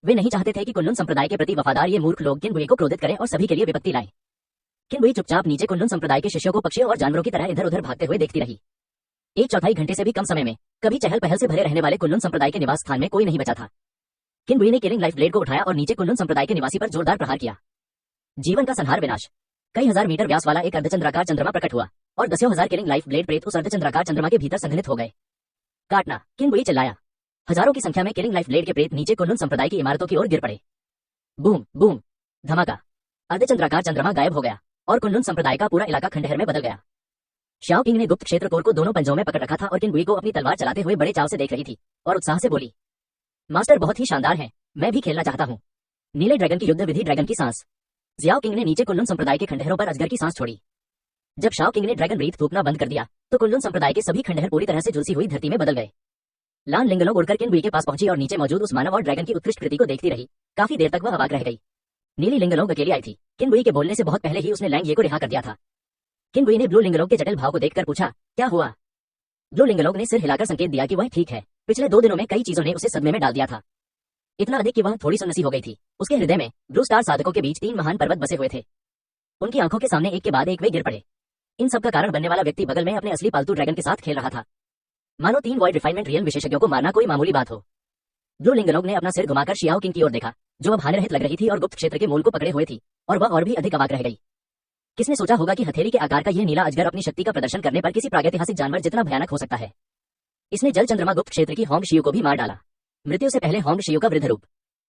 वे नहीं चाहते थे कि कुनलुन संप्रदाय के प्रति वफादार ये मूर्ख लोग किनबुई को क्रोधित करें और सभी के लिए विपत्ति लाएं। किनबुई चुपचाप नीचे कुनलुन संप्रदाय के शिष्यों को पक्षियों और जानवरों की तरह इधर उधर भागते हुए देखती रही। 1/4 घंटे से भी कम समय में कभी चहल पहल से भरे रहने वाले कुनलुन संप्रदाय के निवास स्थान में कोई नहीं बचा था। किनबुई ने किलिंग लाइफ ब्लेड को उठाया और नीचे कुनलुन संप्रदाय के निवासी पर जोरदार प्रहार किया। जीवन का संहार विनाश। कई हजार मीटर व्यास वाला एक अर्धचंद्राकार चंद्रमा प्रकट हुआ और दसियों हजार किलिंग लाइफ ब्लेड प्रेत उस अर्धचंद्राकार चंद्रमा के भीतर संघनित हो गए। काटना, किनबुई चिल्लाया। हजारों की संख्या में किलिंग लाइफ ब्लेड के प्रेत नीचे कुनलुन संप्रदाय की इमारतों की ओर गिर पड़े। बूम बूम, धमाका। अर्धचंद्राकार चंद्रमा गायब हो गया और कुनलुन संप्रदाय का पूरा इलाका खंडहर में बदल गया। शाओ किंग ने गुप्त क्षेत्र कोर को दोनों पंजों में पकड़ रखा था और किनबुई को अपनी तलवार चलाते हुए बड़े चाव से देख रही थी और उत्साह से बोली, मास्टर बहुत ही शानदार है, मैं भी खेलना चाहता हूँ। नीले ड्रैगन की युद्ध विधि, ड्रैगन की सांस। जियाओ किंग ने नीचे कुनलुन संप्रदाय के खंडहरों पर अजगर की सांस छोड़ी। जब शाओ किंग ने ड्रैगन ब्रीथ थूकना बंद कर दिया तो कुनलुन संप्रदाय के सभी खंडहर पूरी तरह से झुलसी हुई धरती में बदल गए। लान लिंगलोग उड़कर किनबुई के पास पहुंची और नीचे मौजूद उस मानव और ड्रैगन की उत्कृष्ट कृति को देखती रही। काफी देर तक वह अवाक रह गई। नीली लिंगलोग अकेली आई थी। किनबुई के बोलने से बहुत पहले ही उसने लैंग ये को रिहा कर दिया था। किनबुई ने ब्लू लिंगलोग के जटिल भाव को देखकर पूछा, क्या हुआ? ब्लू लिंगलोग ने सिर हिलाकर संकेत दिया कि वह ठीक है। पिछले 2 दिनों में कई चीजों ने उसे सदमे में डाल दिया था, इतना अधिक कि वह थोड़ी सुनसी हो गई थी। उसके हृदय में ब्लू स्टार साधकों के बीच 3 महान पर्वत बसे हुए थे। उनकी आंखों के सामने एक के बाद एक वे गिर पड़े। इन सब का कारण बनने वाला व्यक्ति बगल में अपने असली पालतू ड्रैगन के साथ खेल रहा था। मानो 3 वॉइड रिफाइनमेंट रियल विशेषज्ञों को मारना कोई मामूली बात हो। ब्लू लिंगलोग ने अपना सिर घुमाकर शियाओ किंग की ओर देखा, जो अब हानि रहित लग रही थी और गुप्त क्षेत्र के मूल को पकड़े हुए थी, और वह और भी अधिक अवाक रह गई। किसने सोचा होगा कि हथेली के आकार का यह नीला अजगर अपनी शक्ति का प्रदर्शन करने पर किसी प्रागैतिहासिक जानवर जितना भयानक हो सकता है। इसने जल चंद्रमा गुप्त क्षेत्र की होंग शियू को भी मार डाला, मृत्यु से पहले होंग शियू का वृद्ध रूप।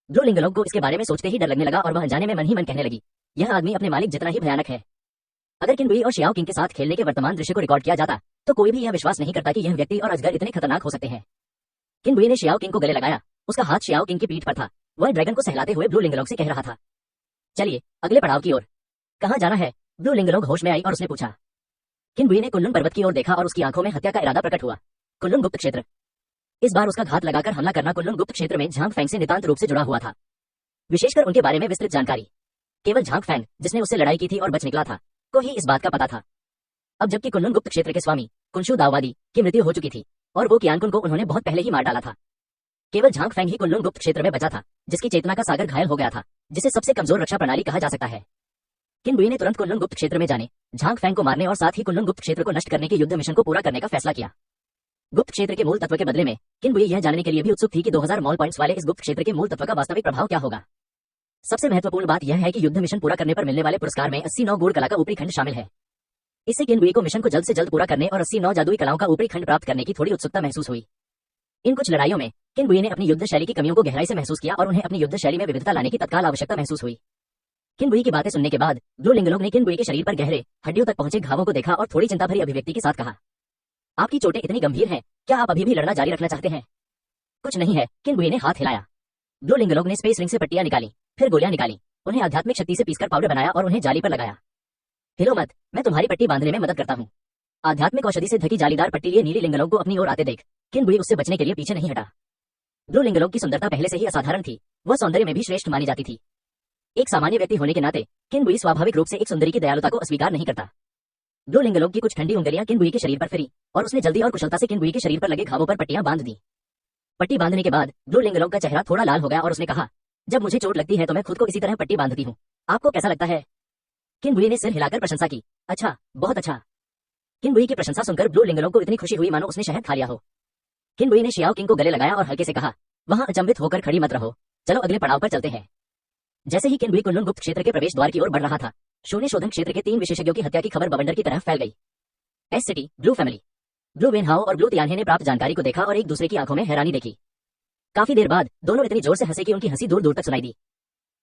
ब्लू लिंगलोग को इसके बारे में सोचते ही डर लगने लगा और वह अनजाने में मन ही मन कहने लगी, यह आदमी अपने मालिक जितना ही भयानक है। अगर किनबुई और शियाओ किंग के साथ खेलने के वर्तमान दृश्य को रिकॉर्ड किया जाता तो कोई भी यह विश्वास नहीं करता कि यह व्यक्ति और अजगर इतने खतरनाक हो सकते हैं। किनबुई ने शियाओ किंग को गले लगाया। उसका हाथ शियाओ किंग की पीठ पर था। वह ड्रैगन को सहलाते हुए ब्लू लिंगलोग से कह रहा था, चलिए अगले पड़ाव की ओर। कहाँ जाना है? ब्लू लिंगलोग होश में आई और उसने पूछा। किनबुई ने कुनलुन पर्वत की ओर देखा और उसकी आंखों में हत्या का इरादा प्रकट हुआ। कुनलुन गुप्त क्षेत्र। इस बार उसका घात लगाकर हमला करना कुनलुन गुप्त क्षेत्र में झांग फैंग से नितांत रूप से जुड़ा हुआ था। विशेषकर उनके बारे में विस्तृत जानकारी केवल झांग फैंग, जिसने उससे लड़ाई की थी और बच निकला था, को ही इस बात का पता था। अब जबकि कुनलुन गुप्त क्षेत्र के स्वामी कुंशु दाववादी की मृत्यु हो चुकी थी और वो कियानकुन को उन्होंने बहुत पहले ही मार डाला था, केवल झांग फैंग ही कुनलुन गुप्त क्षेत्र में बचा था, जिसकी चेतना का सागर घायल हो गया था, जिसे सबसे कमजोर रक्षा प्रणाली कहा जा सकता है। किनबुई ने तुरंत कुनलुन गुप्त क्षेत्र में जाने, झांग फैंग को मारने और साथ ही कुनलुन गुप्त क्षेत्र को नष्ट करने के युद्ध मिशन को पूरा करने का फैसला किया। गुप्त क्षेत्र के मूल तत्व के बदले में किनबुई यह जानने के लिए भी उत्सुक थी कि 2000 मॉल पॉइंट्स वाले इस गुप्त क्षेत्र के मूल तत्व का वास्तविक प्रभाव क्या होगा। सबसे महत्वपूर्ण बात यह है कि युद्ध मिशन पूरा करने पर मिलने वाले पुरस्कार में 89 गूढ़ कला का ऊपरी खंड शामिल है। इससे किनबुई को मिशन को जल्द से जल्द पूरा करने और 89 जादुई कलाओं का ऊपरी खंड प्राप्त करने की थोड़ी उत्सुकता महसूस हुई। इन कुछ लड़ाइयों में किनबुई ने अपनी युद्ध शैली की कमियों को गहराई से महसूस किया और उन्हें अपनी युद्ध शैली में विविधता लाने की तत्काल आवश्यकता महसूस हुई। किनबुई की बातें सुनने के बाद ब्लू लिंगलोग ने किनबुई के शरीर पर गहरे हड्डियों तक पहुंचे घावों को देखा और थोड़ी चिंता भरी अभिव्यक्ति के साथ कहा, आपकी चोटें इतनी गंभीर हैं, क्या आप अभी भी लड़ना जारी रखना चाहते हैं? कुछ नहीं है, किनबुई ने हाथ हिलाया। ब्लू लिंगलोग ने स्पेस रिंग से पट्टियां निकाली, फिर गोलियां निकाली, उन्हें आध्यात्मिक शक्ति से पीसकर पाउडर बनाया और उन्हें जाली पर लगाया। हिलो मत, मैं तुम्हारी पट्टी बांधने में मदद करता हूँ। आध्यात्मिक औषधि से ढकी जालीदार पट्टी लिए नीली लिंगलोग को अपनी ओर आते देख किनबुई उससे बचने के लिए पीछे नहीं हटा। ब्लू लिंगलोग की सुंदरता पहले से ही असाधारण थी, वह सौंदर्य में भी श्रेष्ठ मानी जाती थी। एक सामान्य व्यक्ति होने के नाते किनबुई स्वाभाविक रूप से एक सुंदरी की दयालुता को अस्वीकार नहीं करता। ब्लू लिंगलोग की कुछ ठंडी उंगलियां किनबुई के शरीर पर फिरी और उसने जल्दी और कुशलता से किनबुई के शरीर पर लगे घावों पर पट्टियां बांध दी। पट्टी बांधने के बाद ब्लू लिंगलोग का चेहरा थोड़ा लाल हो गया और उसने कहा, जब मुझे चोट लगती है तो मैं खुद को इसी तरह पट्टी बांधती हूँ, आपको कैसा लगता है? किनबुई ने सिर हिलाकर प्रशंसा की। अच्छा, बहुत अच्छा। किनबुई की प्रशंसा सुनकर ब्लू लिंगलोग को इतनी खुशी हुई मानो उसने शहद खा लिया हो। किनबुई ने शियाओ किंग को गले लगाया और हल्के से कहा, वहां अचंभित होकर खड़ी मत रहो, चलो अगले पड़ाव पर चलते हैं। जैसे ही किनबुई कुनलुन गुप्त क्षेत्र के प्रवेश द्वार की ओर बढ़ रहा था, शून्य शोधन क्षेत्र के 3 विशेषज्ञों की हत्या की खबर बवंडर की तरह फैल गई। S city, blue family, blue Wenhao और ब्लू तियानहे ने प्राप्त जानकारी को देखा और एक दूसरे की आंखों में हैरानी देखी। काफी देर बाद दोनों इतनी जोर से हंसे कि उनकी हंसी दूर दूर तक सुनाई दी।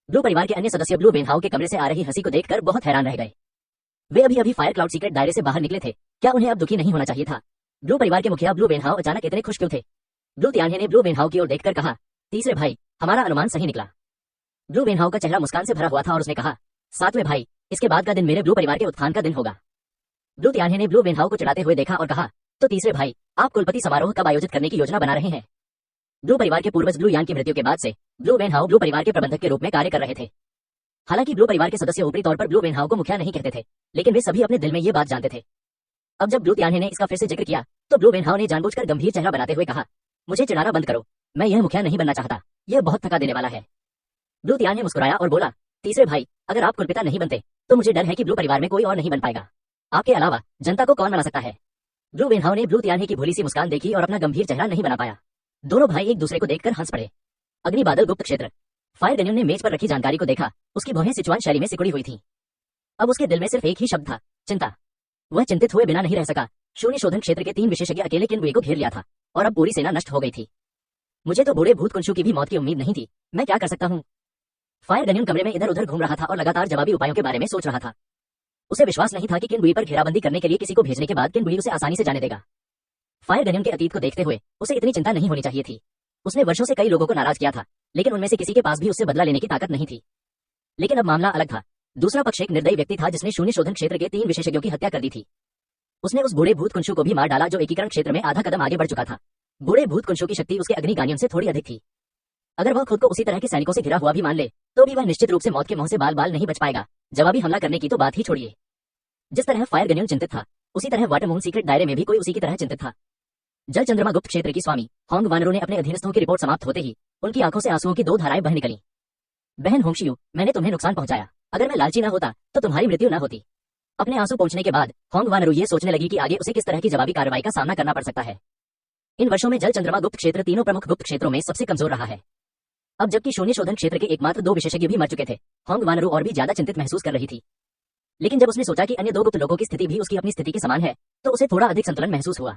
ब्लू परिवार के अन्य सदस्य ब्लू वेनहाओ के कमरे से आ रही हंसी को देखकर बहुत हैरान रह गए। वे अभी अभी फायर क्लाउड सीक्रेट दायरे से बाहर निकले थे, क्या उन्हें अब दुखी नहीं होना चाहिए था? ब्लू परिवार के मुखिया ब्लू वेनहाओ अचानक इतने खुश क्यों थे? ब्लू तियानहे ने ब्लू वेनहाओ की ओर देखकर कहा, तीसरे भाई, हमारा अनुमान सही निकला। ब्लू वेनहाओ का चेहरा मुस्कान से भरा हुआ था और उसने कहा, सातवें भाई, इसके बाद का दिन मेरे ब्लू परिवार के उत्थान का दिन होगा। ब्लू तियानहे ने ब्लू वेनहाओ को चिढ़ाते हुए देखा और कहा, तो तीसरे भाई, आप कुलपति समारोह कब आयोजित करने की योजना बना रहे हैं? ब्लू परिवार के पूर्वज ब्लू यांग की मृत्यु के बाद से ब्लू वेनहाओ ब्लू परिवार के प्रबंधक के रूप में कार्य कर रहे थे। हालांकि ब्लू परिवार के सदस्य ऊपरी तौर पर ब्लू वेनहाउ को मुखिया नहीं कहते थे, लेकिन वे सभी अपने दिल में ये बात जानते थे। अब जब ब्लू तियान्हे ने इसका फिर से जिक्र किया तो ब्लू वेनहाउ ने जानबूझकर गंभीर चेहरा बनाते हुए कहा, मुझे चिढ़ाना बंद करो, मैं यह मुखिया नहीं बनना चाहता, यह बहुत थका देने वाला है। ब्लू तियान्हे मुस्कुराया और बोला, तीसरे भाई, अगर आप कुलपिता नहीं बनते तो मुझे डर है कि ब्लू परिवार में कोई और नहीं बन पाएगा। आपके अलावा जनता को कौन बना सकता है? ब्लू वेनहाउ ने ब्लू तियान्हे की भोली सी मुस्कान देखी और अपना गंभीर चेहरा नहीं बना पाया। दोनों भाई एक दूसरे को देखकर हंस पड़े। अग्नि बादल गुप्त क्षेत्र। फायर गनियन ने मेज पर रखी जानकारी को देखा। उसकी भौहें सिचुआन शैली में सिकुड़ी हुई थीं। अब उसके दिल में सिर्फ एक ही शब्द था, चिंता। वह चिंतित हुए बिना नहीं रह सका। शून्य शोधन क्षेत्र के 3 विशेषज्ञ अकेले किनबुई को घेर लिया था और अब पूरी सेना नष्ट हो गई थी। मुझे तो बूढ़े भूत कुंशु की भी मौत की उम्मीद नहीं थी, मैं क्या कर सकता हूँ? फायर गनियन कमरे में इधर उधर घूम रहा था और लगातार जवाबी उपायों के बारे में सोच रहा था। उसे विश्वास नहीं था कि किनबुई पर घेराबंदी करने के लिए किसी को भेजने के बाद किनबुई उसे आसानी से जाने देगा। फायर गनियन के अतीत को देखते हुए उसे इतनी चिंता नहीं होनी चाहिए थी। उसने वर्षों से कई लोगों को नाराज किया था, लेकिन उनमें से किसी के पास भी उससे बदला लेने की ताकत नहीं थी। लेकिन अब मामला अलग था। दूसरा पक्ष एक निर्दयी व्यक्ति था जिसने शून्य शोधन क्षेत्र के 3 विशेषज्ञों की हत्या कर दी थी। उसने उस बूढ़े भूत कुंशु को भी मार डाला जो एकीकरण क्षेत्र में आधा कदम आगे बढ़ चुका था। बूढ़े भूत कुंशु की शक्ति उसके अग्निगानियों से थोड़ी अधिक थी। अगर वह खुद को उसी तरह के सैनिकों से घिरा हुआ भी मान ले तो भी वह निश्चित रूप से मौत के मुंह से बाल बाल नहीं बच पाएगा। जवाबी हमला करने की तो बात ही छोड़िए। जिस तरह फायर गनियन चिंतित था, उसी तरह वाटरमून सीक्रेट दायरे में भी कोई उसी की तरह चिंतित था। जल चंद्रमा गुप्त क्षेत्र की स्वामी होंग वानरों ने अपने अधीनस्थों की रिपोर्ट समाप्त होते ही उनकी आंखों से आंसुओं की 2 धाराएं बह निकली। बहन होंगशियू, मैंने तुम्हें नुकसान पहुंचाया। अगर मैं लालची न होता तो तुम्हारी मृत्यु न होती। अपने आंसू पहुंचने के बाद होंग वानरू ये सोचने लगी कि आगे उसे किस तरह की जवाबी कार्रवाई का सामना करना पड़ सकता है। इन वर्षों में जल चंद्रमा गुप्त क्षेत्र तीनों प्रमुख गुप्त क्षेत्रों में सबसे कमजोर रहा है। अब जबकि शून्य शोधन क्षेत्र के एकमात्र 2 विशेषज्ञ भी मर चुके थे, होंग वानरू और भी ज्यादा चिंतित महसूस कर रही थी। लेकिन जब उसने सोचा कि अन्य 2 गुप्त लोगों की स्थिति भी उसकी अपनी स्थिति के समान है तो उसे थोड़ा अधिक संतुलन महसूस हुआ।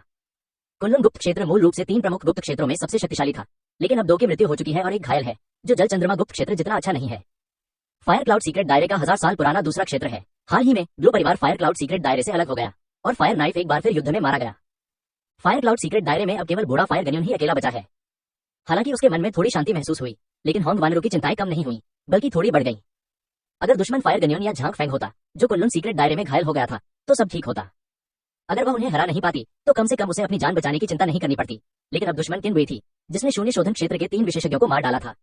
कुनलुन गुप्त क्षेत्र मूल रूप से 3 प्रमुख गुप्त क्षेत्रों में सबसे शक्तिशाली था, लेकिन अब 2 की मृत्यु हो चुकी है और एक घायल है, जो जल चंद्रमा गुप्त क्षेत्र जितना अच्छा नहीं है। फायर क्लाउड सीक्रेट दायरे का 1000 साल पुराना दूसरा क्षेत्र है। हाल ही में ब्लू परिवार फायर क्लाउड सीक्रेट दायरे से अलग हो गया और फायर नाइफ एक बार फिर युद्ध में मारा गया। फायर क्लाउड सीक्रेट दायरे में अब केवल बूढ़ा फायर गनियन ही अकेला बचा है। हालांकि उसके मन में थोड़ी शांति महसूस हुई, लेकिन होंग वानरू की चिंताएं कम नहीं हुई, बल्कि थोड़ी बढ़ गईं। अगर दुश्मन फायर गनियन या झांग फेंग होता जो कुनलुन सीक्रेट दायरे में घायल हो गया था तो सब ठीक होता। अगर वह उन्हें हरा नहीं पाती तो कम से कम उसे अपनी जान बचाने की चिंता नहीं करनी पड़ती। लेकिन अब दुश्मन किनबुई थी जिसने शून्य शोधन क्षेत्र के 3 विशेषज्ञों को मार डाला था।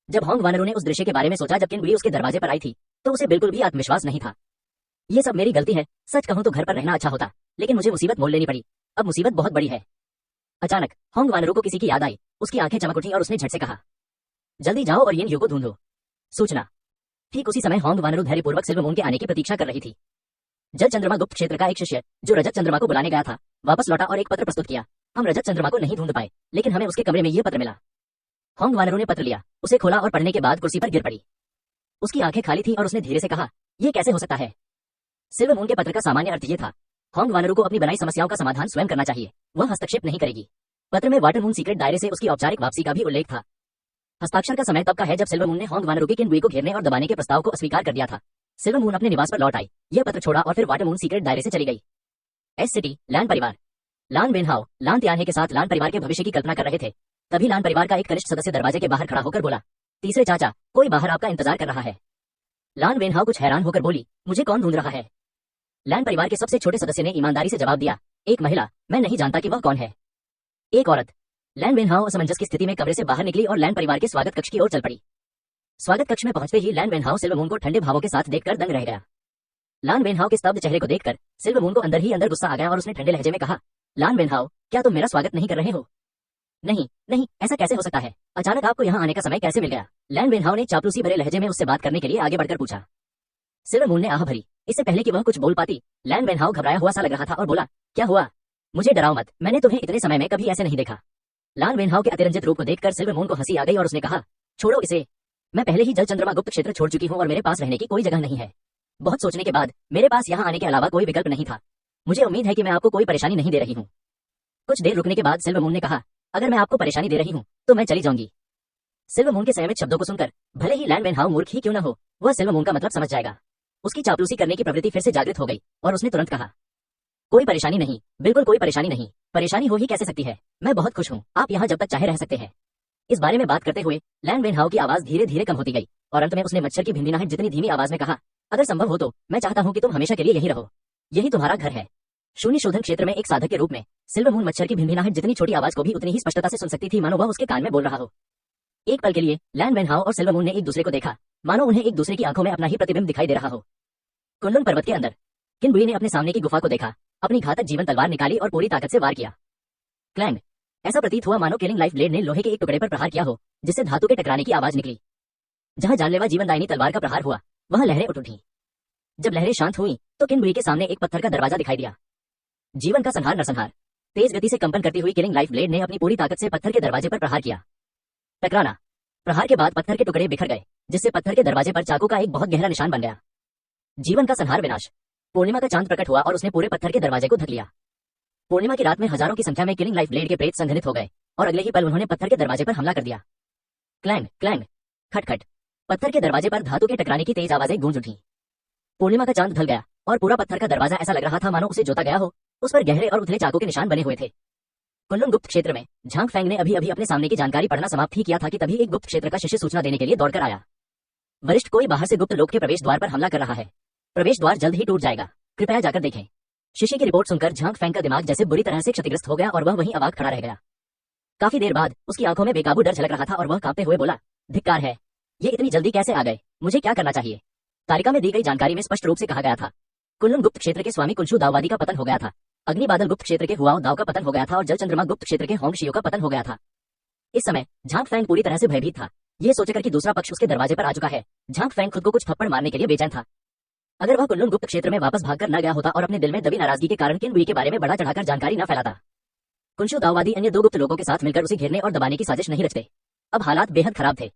जब होंग वानरू ने उस दृश्य के बारे में सोचा जब किनबुई उसके दरवाजे पर आई थी तो उसे बिल्कुल भी आत्मविश्वास नहीं था। ये सब मेरी गलती है, सच कहूं तो घर पर रहना अच्छा होता, लेकिन मुझे मुसीबत मोल लेनी पड़ी। अब मुसीबत बहुत बड़ी है। अचानक होंग वानरू को किसी की याद आई। उसकी आंखें चमक उठी और उसने झट से कहा, जल्दी जाओ और यिन यू को ढूंढो। सूचना। ठीक उसी समय होंग वानरू धैर्यपूर्वक सिल्वर मून के आने की प्रतीक्षा कर रही थी। जल चंद्रमा गुप्त क्षेत्र का एक शिष्य जो रजत चंद्रमा को बुलाने गया था वापस लौटा और एक पत्र प्रस्तुत किया। हम रजत चंद्रमा को नहीं ढूंढ पाए, लेकिन हमें उसके कमरे में यह पत्र मिला। होंग वानरू ने पत्र लिया, उसे खोला और पढ़ने के बाद कुर्सी पर गिर पड़ी। उसकी आंखें खाली थी और उसने धीरे से कहा, यह कैसे हो सकता है? सिल्वर मून के पत्र का सामान्य अर्थ यह था, होंग वानरू को अपनी बनाई समस्याओं का समाधान स्वयं करना चाहिए, वह हस्तक्षेप नहीं करेगी। पत्र में वाटरमून सीक्रेट दायरे से उसकी औपचारिक वापसी का भी उल्लेख था। हस्ताक्षर का समय तब का है जब सिल्वर मून ने होंग वानरू के किनबुई को घेरने और दबाने के प्रस्ताव को अस्वीकार कर दिया था। सिल्वर मून अपने निवास पर लौट आई, यह पत्र छोड़ा और फिर वाटरमून सीक्रेट दायरे से चली गई। एस सिटी लैन परिवार। लान वेनहाउ लान तियान्हे के साथ लान परिवार के भविष्य की कल्पना कर रहे थे। तभी लान परिवार का एक कनिष्ठ सदस्य दरवाजे के बाहर खड़ा होकर बोला, तीसरे चाचा, कोई बाहर आपका इंतजार कर रहा है। लान वेनहाउ कुछ हैरान होकर बोली, मुझे कौन ढूंढ रहा है? लैन परिवार के सबसे छोटे सदस्य ने ईमानदारी से जवाब दिया, एक महिला, मैं नहीं जानता कि वह कौन है। एक औरत। लैन वेनहाउ असमंजस की स्थिति में कमरे से बाहर निकली और लैन परिवार के स्वागत कक्ष की ओर चल पड़ी। स्वागत कक्ष में पहुंचते ही लैन वेनहाउ सिल्वर मून को ठंडे भावों के साथ देखकर दंग रह गया। लान वेनहाउ के स्तब्ध चेहरे को देखकर सिल्वर मून को अंदर ही अंदर गुस्सा आ गया और उसने ठंडे लहजे में कहा, लान वेनहाउ, क्या तुम मेरा स्वागत नहीं कर रहे हो? नहीं नहीं, ऐसा कैसे हो सकता है? अचानक आपको यहाँ आने का समय कैसे मिल गया? लैन वेनहाउ ने चापलूसी भरे लहजे में उससे बात करने के लिए आगे बढ़कर पूछा। सिल्वर मून ने आह भरी। इससे पहले कि वह कुछ बोल पाती, लैन वेनहाउ घबराया हुआ सा लग रहा था और बोला, क्या हुआ? मुझे डराओ मत, मैंने तुम्हें इतने समय में कभी ऐसे नहीं देखा। लान वेनहाउ के अतिरंजित रूप को देखकर सिल्वर मून को हंसी आ गई और उसने कहा, छोड़ो इसे, मैं पहले ही जल चंद्रमा गुप्त क्षेत्र छोड़ चुकी हूँ और मेरे पास रहने की कोई जगह नहीं है। बहुत सोचने के बाद मेरे पास यहाँ आने के अलावा कोई विकल्प नहीं था। मुझे उम्मीद है कि मैं आपको कोई परेशानी नहीं दे रही हूँ। कुछ देर रुकने के बाद सिल्वर मून ने कहा, अगर मैं आपको परेशानी दे रही हूँ तो मैं चली जाऊंगी। सिल्वर मून के संयमित शब्दों को सुनकर भले ही लैन वेनहाउ मूर्ख ही क्यों न हो, वह सिल्वर मून का मतलब समझ जाएगा। उसकी चापलूसी करने की प्रवृत्ति फिर से जागृत हो गई और उसने तुरंत कहा, कोई परेशानी नहीं, बिल्कुल कोई परेशानी नहीं। परेशानी हो ही कैसे सकती है? मैं बहुत खुश हूँ, आप यहाँ जब तक चाहे रह सकते हैं। इस बारे में बात करते हुए लैन वेनहाउ की आवाज धीरे धीरे कम होती गई और अंत में उसने मच्छर की भिनभिनाहट जितनी धीमी आवाज में कहा, अगर संभव हो तो मैं चाहता हूँ कि तुम हमेशा के लिए यही रहो। यही तुम्हारा घर है। शून्य शोधन क्षेत्र में एक साधक के रूप में सिल्वर मून मच्छर की भिनभिनाहट जितनी छोटी आवाज को भी उतनी ही स्पष्टता से सुन सकती थी मानो वह उसके कान में बोल रहा हो। एक पल के लिए लैन वेनहाउ और सिल्वर मून ने एक दूसरे को देखा, मानो उन्हें एक दूसरे की आंखों में अपना ही प्रतिबिंब दिखाई दे रहा हो। कुनलुन पर्वत के अंदर किन बुई ने अपने सामने की गुफा को देखा, अपनी घातक जीवन तलवार निकाली और पूरी ताकत से वार किया। क्लैंग। ऐसा प्रतीत हुआ मानो किलिंग लाइफ ब्लेड ने लोहे के एक टुकड़े पर प्रहार किया हो, जिससे धातु के टकराने की आवाज निकली। जहां जानलेवा जीवनदायिनी तलवार का प्रहार हुआ, वहां लहरें उठ उठी। जब लहरें शांत हुई तो किन बुई के सामने एक पत्थर का दरवाजा दिखाई दिया। जीवन का संहार नरसंहार। तेज गति से कंपन करती हुई किलिंग लाइफ ब्लेड ने अपनी पूरी ताकत से पत्थर के दरवाजे पर प्रहार किया। टकराना। प्रहार के बाद पत्थर के टुकड़े बिखर गए, जिससे पत्थर के दरवाजे पर चाकू का एक बहुत गहरा निशान बन गया। जीवन का संहार विनाश। पूर्णिमा का चांद प्रकट हुआ और उसने पूरे पत्थर के दरवाजे को ढक लिया। पूर्णिमा की रात में हजारों की संख्या में किलिंग लाइफ ब्लेड के प्रेत संघनित हो गए और अगले ही पल उन्होंने पत्थर के दरवाजे पर हमला कर दिया। Clang clang. खटखट। पत्थर के दरवाजे पर धातु के टकराने की तेज आवाजें गूंज उठी। पूर्णिमा का चांद ढल गया और पूरा पत्थर का दरवाजा ऐसा लग रहा था मानो उसे जोता गया हो। उस पर गहरे और उथले चाकू के निशान बने हुए थे। कुनलुन गुप्त क्षेत्र में झांग फैंग ने अभी अभी अपने सामने की जानकारी पढ़ना समाप्त ही किया था कि तभी एक गुप्त क्षेत्र का शिष्य सूचना देने के लिए दौड़कर आया। वरिष्ठ, कोई बाहर से गुप्त लोक के प्रवेश द्वार पर हमला कर रहा है। प्रवेश द्वार जल्द ही टूट जाएगा, कृपया जाकर देखें। शिष्य की रिपोर्ट सुनकर झांग फैंग का दिमाग जैसे बुरी तरह से क्षतिग्रस्त हो गया और वह वहीं अवाक खड़ा रह गया। काफी देर बाद उसकी आंखों में बेकाबू डर झलक रहा था और वह कांपते हुए बोला, धिक्कार है, ये इतनी जल्दी कैसे आ गए? मुझे क्या करना चाहिए? तालिका में दी गई जानकारी में स्पष्ट रूप से कहा गया था, कुनलुन गुप्त क्षेत्र के स्वामी कुलशु दाववादी का पतन हो गया था, अग्नि बादल गुप्त क्षेत्र के हुआओ दाव का पतन हो गया था और जल चंद्रमा गुप्त क्षेत्र के होंग शियो का पतन हो गया था। इस समय झांग फैंग पूरी तरह से भयभीत था। यह सोचकर कि दूसरा पक्ष उसके दरवाजे पर आ चुका है, झांग फैंग खुद को कुछ थप्पड़ मारने के लिए बेचैन था। अगर वह कुनलुन गुप्त क्षेत्र में वापस भागकर न गया होता और अपने दिल में दबी नाराजगी के कारण किन बुई के बारे में बढ़ा चढ़ाकर जानकारी न फैलाता, कुनशु दाववादी अन्य दो गुप्त लोगों के साथ मिलकर उसे घेरने और दबाने की साजिश नहीं रचते। अब हालात बेहद खराब थे।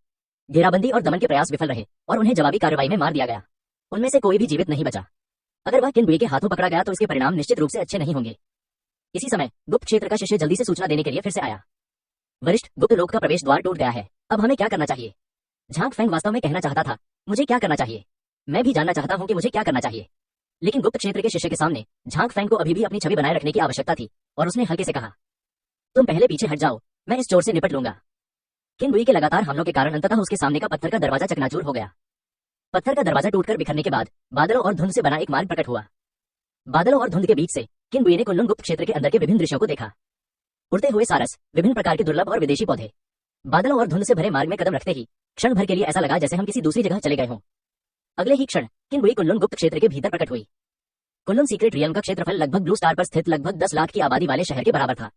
घेराबंदी और दमन के प्रयास विफल रहे और उन्हें जवाबी कार्रवाई में मार दिया गया। उनमें से कोई भी जीवित नहीं बचा। अगर वह किन बुई के हाथों पकड़ा गया तो इसके परिणाम निश्चित रूप से अच्छे नहीं होंगे। इसी समय गुप्त क्षेत्र का शिष्य जल्दी से सूचना देने के लिए फिर से आया। वरिष्ठ, गुप्त लोक का प्रवेश द्वार टूट गया है, अब हमें क्या करना चाहिए? झांग फैंग वास्तव में कहना चाहता था, मुझे क्या करना चाहिए? मैं भी जानना चाहता हूं कि मुझे क्या करना चाहिए। लेकिन गुप्त क्षेत्र के शिष्य के सामने झांग फैंग को अभी भी अपनी छवि बनाए रखने की आवश्यकता थी और उसने हल्के से कहा, तुम पहले पीछे हट जाओ, मैं इस चोर से निपट लूंगा। किन बुई के लगातार हमलों के कारण अंततः उसके सामने का पत्थर का दरवाजा चकनाचूर हो गया। पत्थर का दरवाजा टूटकर बिखरने के बाद बादलों और धुंध से बना एक मार्ग प्रकट हुआ। बादलों और धुंध के बीच से किन बुई ने कुनलुन गुप्त क्षेत्र के अंदर के विभिन्न दृश्यों को देखा। उड़ते हुए सारस, विभिन्न प्रकार के दुर्लभ और विदेशी पौधे। बादलों और धुंध से भरे मार्ग में कदम रखते ही क्षण भर के लिए ऐसा लगा जैसे हम किसी दूसरी जगह चले गए हों। अगले ही क्षण किन बुई कुनलुन गुप्त क्षेत्र के भीतर प्रकट हुई। कुनलुन सीक्रेट रियल्म का क्षेत्रफल लगभग ब्लू स्टार पर स्थित लगभग 10 लाख की आबादी वाले शहर के बराबर था।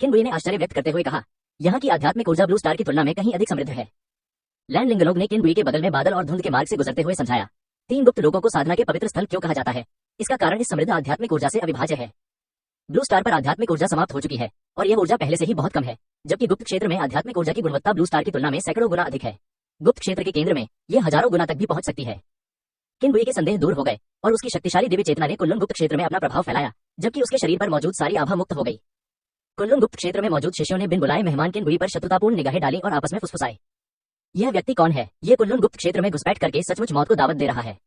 किन बुई ने आश्चर्य व्यक्त करते हुए कहा, यहाँ की आध्यात्मिक ऊर्जा ब्लू स्टार की तुलना में कहीं अधिक समृद्ध है। लैंड लिंगलोग ने किन बुई के बगल में बादल और धुंध के मार्ग से गुजरते हुए समझाया, 3 गुप्त लोगों को साधना के पवित्र स्थल क्यों कहा जाता है? इसका कारण इस समृद्ध आध्यात्मिक ऊर्जा से अविभाज्य है। ब्लू स्टार पर आध्यात्मिक ऊर्जा समाप्त हो चुकी है और यह ऊर्जा पहले से ही बहुत कम है, जबकि गुप्त क्षेत्र में आध्यात्मिक ऊर्जा की गुणवत्ता ब्लू स्टार की तुलना में सैकड़ों गुना अधिक है। गुप्त क्षेत्र के केंद्र में यह हजारों गुना तक भी पहुंच सकती है। किन बुई के संदेह दूर हो गए और उसकी शक्तिशाली दिव्य चेतना ने कुनलुन गुप्त क्षेत्र में अपना प्रभाव फैलाया, जबकि उसके शरीर पर मौजूद सारी आभा मुक्त हो गई। कुनलुन गुप्त क्षेत्र में मौजूद शिष्यों ने बिन बुलाए मेहमान किन बुई पर शत्रुतापूर्ण निगाहें डाली और आपस में फुसफुसाए, यह व्यक्ति कौन है? ये कुनलुन गुप्त क्षेत्र में घुसपैठ करके सचमुच मौत को दावत दे रहा है।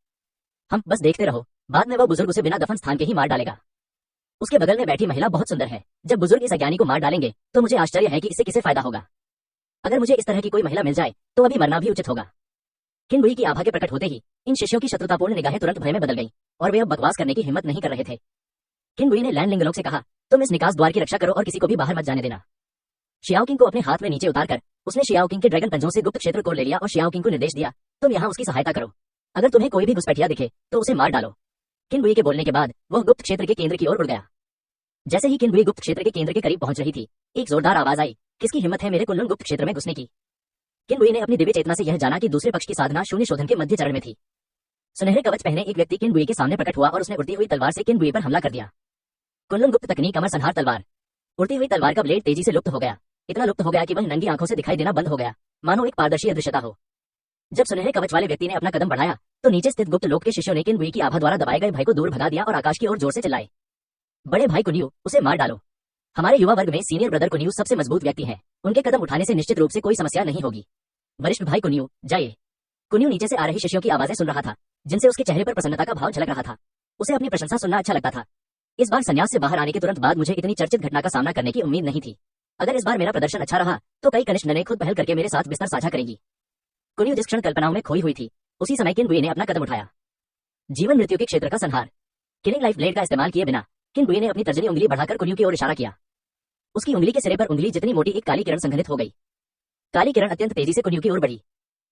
हम बस देखते रहो, बाद में वह बुजुर्ग उसे बिना दफन स्थान के ही मार डालेगा। उसके बगल में बैठी महिला बहुत सुंदर है। जब बुजुर्ग इस अज्ञानी को मार डालेंगे तो मुझे आश्चर्य है कि इससे किसे फायदा होगा। अगर मुझे इस तरह की कोई महिला मिल जाए तो अभी मरना भी उचित होगा। किन बुई की आभा के प्रकट होते ही इन शिष्यों की शत्रुतापूर्ण निगाहें तुरंत भय में बदल गई और वे अब बकवास करने की हिम्मत नहीं कर रहे थे। किन बुई ने लैंड लिंगलोग से कहा, तुम इस निकास द्वार की रक्षा करो और किसी को भी बाहर मत जाने देना। शियाओ किंग को अपने हाथ में नीचे उतारकर उसने शियाओ किंग के ड्रैगन पंजों से गुप्त क्षेत्र को ले लिया और शियाओ किंग को निर्देश दिया, तुम यहाँ उसकी सहायता करो। अगर तुम्हें कोई भी घुसपैठिया दिखे तो उसे मार डालो। किन बुई के बोलने के बाद वह गुप्त क्षेत्र के केंद्र की ओर उड़ गया। जैसे ही किन बुई गुप्त क्षेत्र के केंद्र के करीब पहुंच रही थी, एक जोरदार आवाज आई, किसकी हिम्मत है मेरे कुनलुन गुप्त क्षेत्र में घुसने की? किन बुई ने अपनी दिव्य चेतना से यह जाना कि दूसरे पक्ष की साधना शून्य शोधन के मध्य चरण में थी। सुनहरे कवच पहने एक व्यक्ति किन बुई के सामने प्रकट हुआ और उसने उड़ती हुई तलवार से किन बुई पर हमला कर दिया। कुनलुन गुप्त तकनीक अमर संहार तलवार। उड़ती हुई तलवार का ब्लेड तेजी से लुप्त हो गया, इतना लुप्त हो गया कि वह नंगी आंखों से दिखाई देना बंद हो गया, मानो एक पारदर्शी अदृश्यता हो। जब सुनहरे कवच वाले व्यक्ति ने अपना कदम बढ़ाया तो नीचे स्थित गुप्त लोक के शिष्यों ने किन बुई की आभा द्वारा दबाए गए भय को दूर भगा दिया और आकाश की ओर जोर से चिल्लाए, बड़े भाई कुनियू, उसे मार डालो। हमारे युवा वर्ग में सीनियर ब्रदर कुनियू सबसे मजबूत व्यक्ति हैं, उनके कदम उठाने से निश्चित रूप से कोई समस्या नहीं होगी। वरिष्ठ भाई कुनियू, जाइए। कुनियू नीचे से आ रही शिष्यों की आवाजें सुन रहा था, जिनसे उसके चेहरे पर प्रसन्नता का भाव झलक रहा था। उसे अपनी प्रशंसा सुनना अच्छा लगता था। इस बार संन्यास से बाहर आने के तुरंत बाद मुझे इतनी चर्चित घटना का सामना करने की उम्मीद नहीं थी। अगर इस बार मेरा प्रदर्शन अच्छा रहा तो कई कनिष्ठ ननें खुद पहल करके मेरे साथ बिस्तर साझा करेंगी। कुनियू जिस क्षण कल्पनाओं में खोई हुई थी, उसी समय किन बुई ने अपना कदम उठाया। जीवन मृत्यु के क्षेत्र का संहार। किलिंग लाइफ ब्लेड का इस्तेमाल किए बिना किन बुई ने अपनी तर्जनी उंगली बढ़ाकर कुनियू की ओर इशारा किया। उसकी उंगली के सिरे पर उंगली जितनी मोटी एक काली किरण संघनित हो गई। काली किरण अत्यंत तेजी से कुन्यू की ओर बढ़ी।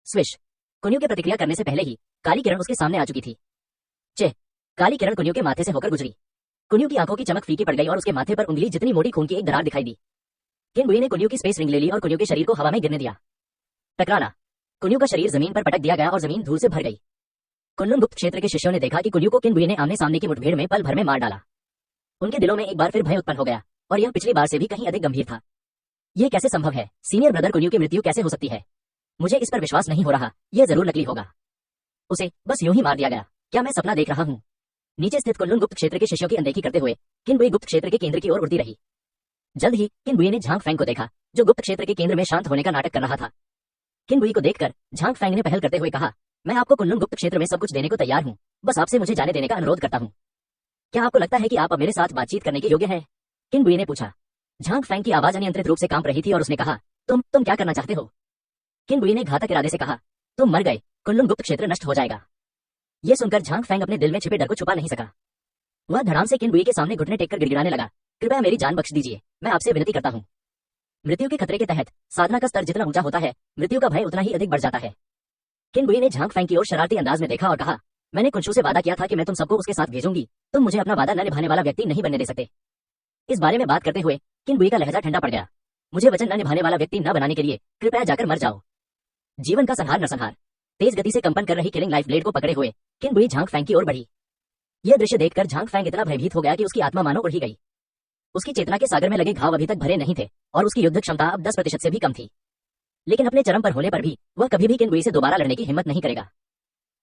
स्विश। कुन्यू के प्रतिक्रिया करने से पहले ही काली किरण उसके सामने आ चुकी थी। चे। काली किरण कुन्यू के माथे से होकर गुजरी। कुन्यू की आंखों की चमक फीकी पड़ गई और उसके माथे पर उंगली जितनी मोटी खून की एक दरार दिखाई दी। किनबुई ने कुन्यू की स्पेस रिंग ले ली और कुन्यू के शरीर को हवा में गिरने दिया। टकराना। कुन्यू का शरीर जमीन पर पटक दिया गया और जमीन धूल से भर गई। कुनलुन गुप्त क्षेत्र के शिष्यों ने देखा कि कुन्यू को किनबुई ने आमने सामने की मुठभेड़ में पल भर में मार डाला। उनके दिलों में एक बार फिर भय उत्पन्न हो गया और यह पिछली बार से भी कहीं अधिक गंभीर था। यह कैसे संभव है? सीनियर ब्रदर कुन्यू की मृत्यु कैसे हो सकती है? मुझे इस पर विश्वास नहीं हो रहा। यह जरूर नकली होगा। उसे बस यूं ही मार दिया गया। क्या मैं सपना देख रहा हूँ? नीचे स्थित कुनलुन गुप्त क्षेत्र के शिष्यों की अनदेखी करते हुए किनबुई गुप्त क्षेत्र के केंद्र की ओर उड़ती रही। जल्द ही किनबुई ने झांग फैंग को देखा, जो गुप्त क्षेत्र के केंद्र में शांत होने का नाटक कर रहा था। किनबुई को देखकर झांग फैंग ने पहल करते हुए कहा, मैं आपको कुनलुन गुप्त क्षेत्र में सब कुछ देने को तैयार हूँ, बस आपसे मुझे जाने देने का अनुरोध करता हूँ। क्या आपको लगता है कि आप अब मेरे साथ बातचीत करने के योग्य हैं? किनबुई ने पूछा। झांग फैंग की आवाज अनियंत्रित रूप से कांप रही थी और उसने कहा, तुम क्या करना चाहते हो? किनबुई ने घातक इरादे से कहा, तुम मर गए, कुनलुन गुप्त क्षेत्र नष्ट हो जाएगा। यह सुनकर झांग फैंग अपने दिल में छिपे डर को छुपा नहीं सका। वह धड़ाम से किनबुई के सामने घुटने टेककर गिड़गिड़ाने लगा, कृपया मेरी जान बख्श दीजिए, मैं आपसे विनती करता हूँ। मृत्यु के खतरे के तहत साधना का स्तर जितना ऊंचा होता है, मृत्यु का भय उतना ही अधिक बढ़ जाता है। किनबुई ने झांग फैंग की ओर शरारती अंदाज में देखा और कहा, मैंने कुंशु से वादा किया था कि मैं तुम सबको उसके साथ भेजूंगी, तुम मुझे अपना वादा न निभाने वाला व्यक्ति नहीं बनने दे सकते। इस बारे में बात करते हुए किनबुई का लहजा ठंडा पड़ गया। मुझे वचन न निभाने वाला व्यक्ति न बनाने के लिए कृपया जाकर मर जाओ। जीवन का संहार नरसंहार। तेज गति से कंपन कर रही किलिंग लाइफ ब्लेड को पकड़े हुए किनबुई झांग फैंग की ओर बढ़ी। यह दृश्य देखकर झांग फैंग इतना भयभीत हो गया कि उसकी आत्मा मानो उड़ ही गई। उसकी चेतना के सागर में लगे घाव अभी तक भरे नहीं थे और उसकी युद्ध क्षमता अब 10% से भी कम थी। लेकिन अपने चरम पर होने पर भी वह कभी भी किनबुई से दोबारा लड़ने की हिम्मत नहीं करेगा।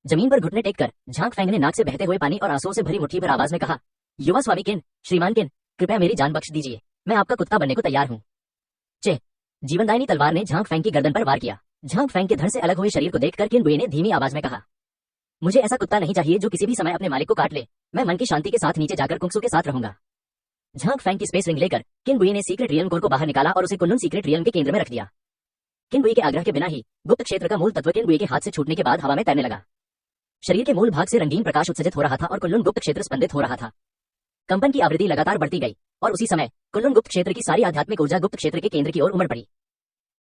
जमीन पर घुटने टेककर झांग फैंग ने नाक से बहते हुए पानी और आंसुओं से भरी मुट्ठी भर आवाज में कहा, युवा स्वामी किन, श्रीमान किन, कृपया मेरी जान बख्श दीजिए, मैं आपका कुत्ता बनने को तैयार हूँ। चे। जीवनदायिनी तलवार ने झांग फैंग की गर्दन पर वार किया। झांग फैंग के धड़ से अलग हुए शरीर को देखकर किनबुई ने धीमी आवाज में कहा, मुझे ऐसा कुत्ता नहीं चाहिए जो किसी भी समय अपने मालिक को काट ले। मैं मन की शांति के साथ नीचे जाकर कुंसू के साथ रहूंगा। झांग फैंग की स्पेस रिंग लेकर किनबुई ने सीक्रेट रियल्म कोर को बाहर निकाला और उसे कुनलुन सीक्रेट रियल्म के केंद्र में रख दिया। किनबुई के आग्रह के बिना ही गुप्त क्षेत्र का मूल तत्व किनबुई के हाथ से छूटने के बाद हवा में तैरने लगा। शरीर के मूल भाग से रंगीन प्रकाश उत्सर्जित हो रहा था और कुनलुन गुप्त क्षेत्र स्पंदित हो रहा था। कंपन की आवृत्ति लगातार बढ़ती गई और उसी समय कुनलुन गुप्त क्षेत्र की सारी आध्यात्मिक ऊर्जा गुप्त क्षेत्र के केंद्र की ओर उमड़ पड़ी।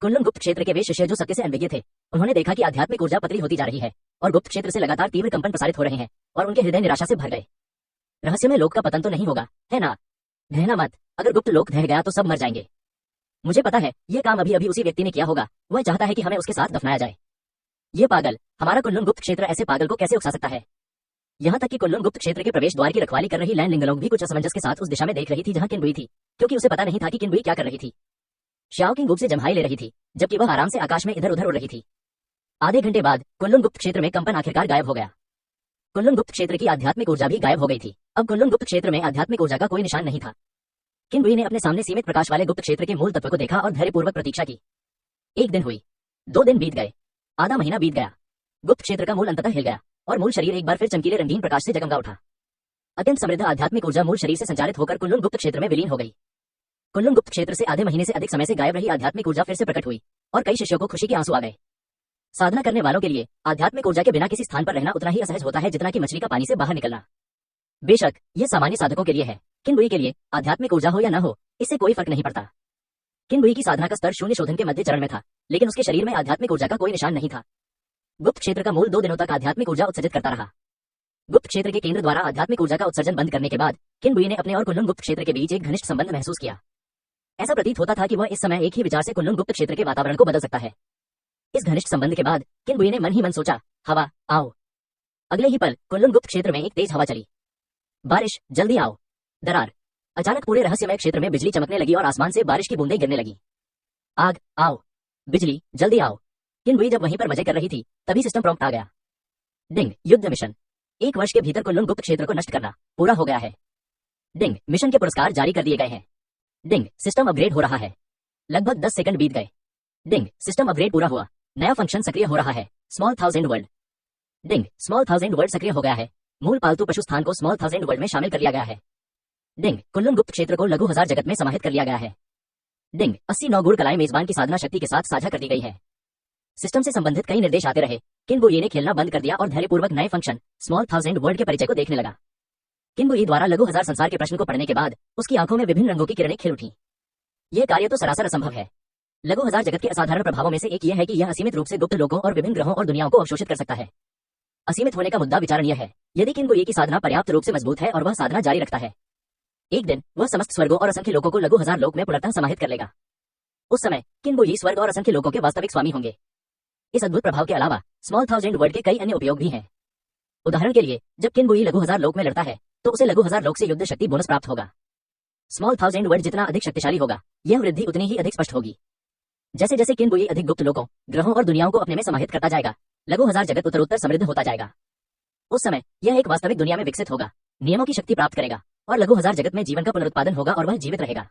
कुनलुन गुप्त क्षेत्र के वे शिष्य जो सत्य से अनभिज्ञ थे, उन्होंने देखा कि आध्यात्मिक ऊर्जा पतली होती जा रही है और गुप्त क्षेत्र से लगातार तीव्र कंपन प्रसारित हो रहे हैं और उनके हृदय निराशा से भर गए। रहस्यमय लोक का पतन तो नहीं होगा, है ना? रहना मत, अगर गुप्त लोक ढह गया तो सब मर जाएंगे। मुझे पता है यह काम अभी अभी उसी व्यक्ति ने किया होगा। वह चाहता है कि हमें उसके साथ दफनाया जाए। ये पागल, हमारा कुनलुन गुप्त क्षेत्र ऐसे पागल को कैसे उकसा सकता है? यहाँ तक कि कुनलुन गुप्त क्षेत्र के प्रवेश द्वार की रखवाली कर रही लैंड लिंगलोंग भी कुछ असमंजस के साथ उस दिशा में देख रही थी जहाँ किनबुई थी, क्योंकि उसे पता नहीं था कि किनबुई क्या कर रही थी। श्याओ किंग गुप से जम्हाई ले रही थी जबकि वह आराम से आकाश में इधर उधर उड़ रही थी। आधे घंटे बाद कुनलुन गुप्त क्षेत्र में कंपन आखिरकार गायब हो गया। कुनलुन गुप्त क्षेत्र की आध्यात्मिक ऊर्जा भी गायब हो गई थी। अब कुनलुन गुप्त क्षेत्र में आध्यात्मिक ऊर्जा का कोई निशान नहीं था। किनबुई ने अपने सामने सीमित प्रकाश वाले गुप्त क्षेत्र के मूल तत्व को देखा और धैर्यपूर्वक प्रतीक्षा की। 1 दिन हुई, 2 दिन बीत गए, आधा महीना बीत गया। गुप्त क्षेत्र का मूल अंततः हिल गया और मूल शरीर एक बार फिर चमकीले रंगीन प्रकाश से जगमगा उठा। अत्यंत समृद्ध आध्यात्मिक ऊर्जा मूल शरीर से संचालित होकर कुनलुन गुप्त क्षेत्र में विलीन हो गई। कुनलुन गुप्त क्षेत्र से आधे महीने से अधिक समय से गायब रही आध्यात्मिक ऊर्जा फिर से प्रकट हुई और कई शिष्यों को खुशी के आंसू आ गए। साधना करने वालों के लिए आध्यात्मिक ऊर्जा के बिना किसी स्थान पर रहना उतना ही असहज होता है जितना कि मछली का पानी से बाहर निकलना। बेशक यह सामान्य साधकों के लिए है, किनबुई के लिए आध्यात्मिक ऊर्जा हो या न हो, इससे कोई फर्क नहीं पड़ता। किनबुई की साधना का स्तर शून्य शोधन के मध्य चरण में था, लेकिन उसके शरीर में आध्यात्मिक ऊर्जा का कोई निशान नहीं था। गुप्त क्षेत्र का मूल 2 दिनों तक आध्यात्मिक ऊर्जा उत्सर्जित करता रहा। गुप्त क्षेत्र के केंद्र द्वारा आध्यात्मिक ऊर्जा का उत्सर्जन बंद करने के बाद किनबुई ने अपने और कुनलुन गुप्त क्षेत्र के बीच एक घनिष्ठ संबंध महसूस किया। ऐसा प्रतीत होता था कि वह इस समय एक ही विचार से कुनलुन गुप्त क्षेत्र के वातावरण को बदल सकता है। इस घनिष्ठ संबंध के बाद किनबुई ने मन ही मन सोचा, हवा आओ। अगले ही पल कुनलुन गुप्त क्षेत्र में एक तेज हवा चली। बारिश, जल्दी आओ। दरार। अचानक पूरे रहस्यमय क्षेत्र में बिजली चमकने लगी और आसमान से बारिश की बूंदें गिरने लगी। आग, आओ। बिजली, जल्दी आओ। किनबुई जब वहीं पर मजे कर रही थी तभी सिस्टम प्रॉम्प्ट आ गया। डिंग, युद्ध मिशन। 1 वर्ष के भीतर कुनलुन गुप्त क्षेत्र को नष्ट करना पूरा हो गया है। डिंग, मिशन के पुरस्कार जारी कर दिए गए हैं। डिंग, सिस्टम अपग्रेड हो रहा है। लगभग 10 सेकंड बीत गए। डिंग, सिस्टम अपग्रेड पूरा हुआ। नया फंक्शन सक्रिय हो रहा है, स्मॉल 1000 वर्ल्ड। डिंग, स्मॉल 1000 वर्ल्ड सक्रिय हो गया है। मूल पालतू पशु स्थान को स्मॉल 1000 वर्ल्ड में शामिल कर लिया गया है। डिंग, कुनलुन गुप्त क्षेत्र को लघु 1000 जगत में समाहित कर लिया गया है। डिंग, 89 गुण कलाएं मेजबान की साधना शक्ति के साथ साझा कर दी गई है। सिस्टम से संबंधित कई निर्देश आते रहे। किनबुई ने खेलना बंद कर दिया और धैर्यपूर्वक नए फंक्शन स्मॉल 1000 वर्ल्ड के परिचय को देखने लगा। किनबुई द्वारा लघु 1000 संसार के प्रश्न को पढ़ने के बाद उसकी आंखों में विभिन्न रंगों की किरणें खिल उठी। यह कार्य तो सरासर असंभव है। लघु हजार जगत के असाधारण प्रभावों में से एक यह है कि यह असीमित रूप से गुप्त लोकों और विभिन्न ग्रहों और दुनियाओं को अवशोषित कर सकता है। असीमित होने का मुद्दा विचारणीय है। यदि किनबुई की साधना पर्याप्त रूप से मजबूत है और वह साधना जारी रखता है, एक दिन वह समस्त स्वर्गों और असंख्य लोगों को लघु हजार लोक में पुनः समाहित कर लेगा। उस समय किनबुई स्वर्ग और असंख्य लोकों के वास्तविक स्वामी होंगे। इस अद्भुत प्रभाव के अलावा स्मॉल थाउजेंड वर्ड के कई अन्य उपयोग भी हैं। उदाहरण के लिए, जब किनबुई लघु हजार लोक में लड़ता है तो उसे लघु हजार लोक से युद्ध शक्ति बोनस प्राप्त होगा। स्मॉल थाउजेंड वर्ड जितना अधिक शक्तिशाली होगा, यह वृद्धि उतनी ही अधिक स्पष्ट होगी। जैसे जैसे किनबुई अधिक गुप्त लोकों, ग्रहों और दुनियाओं को अपने में समाहित करता जाएगा, लघु हजार जगत उत्तरोत्तर समृद्ध होता जाएगा। उस समय यह एक वास्तविक दुनिया में विकसित होगा, नियमों की शक्ति प्राप्त करेगा और लघु हजार जगत में जीवन का पुनरुत्पादन होगा और वह जीवित रहेगा।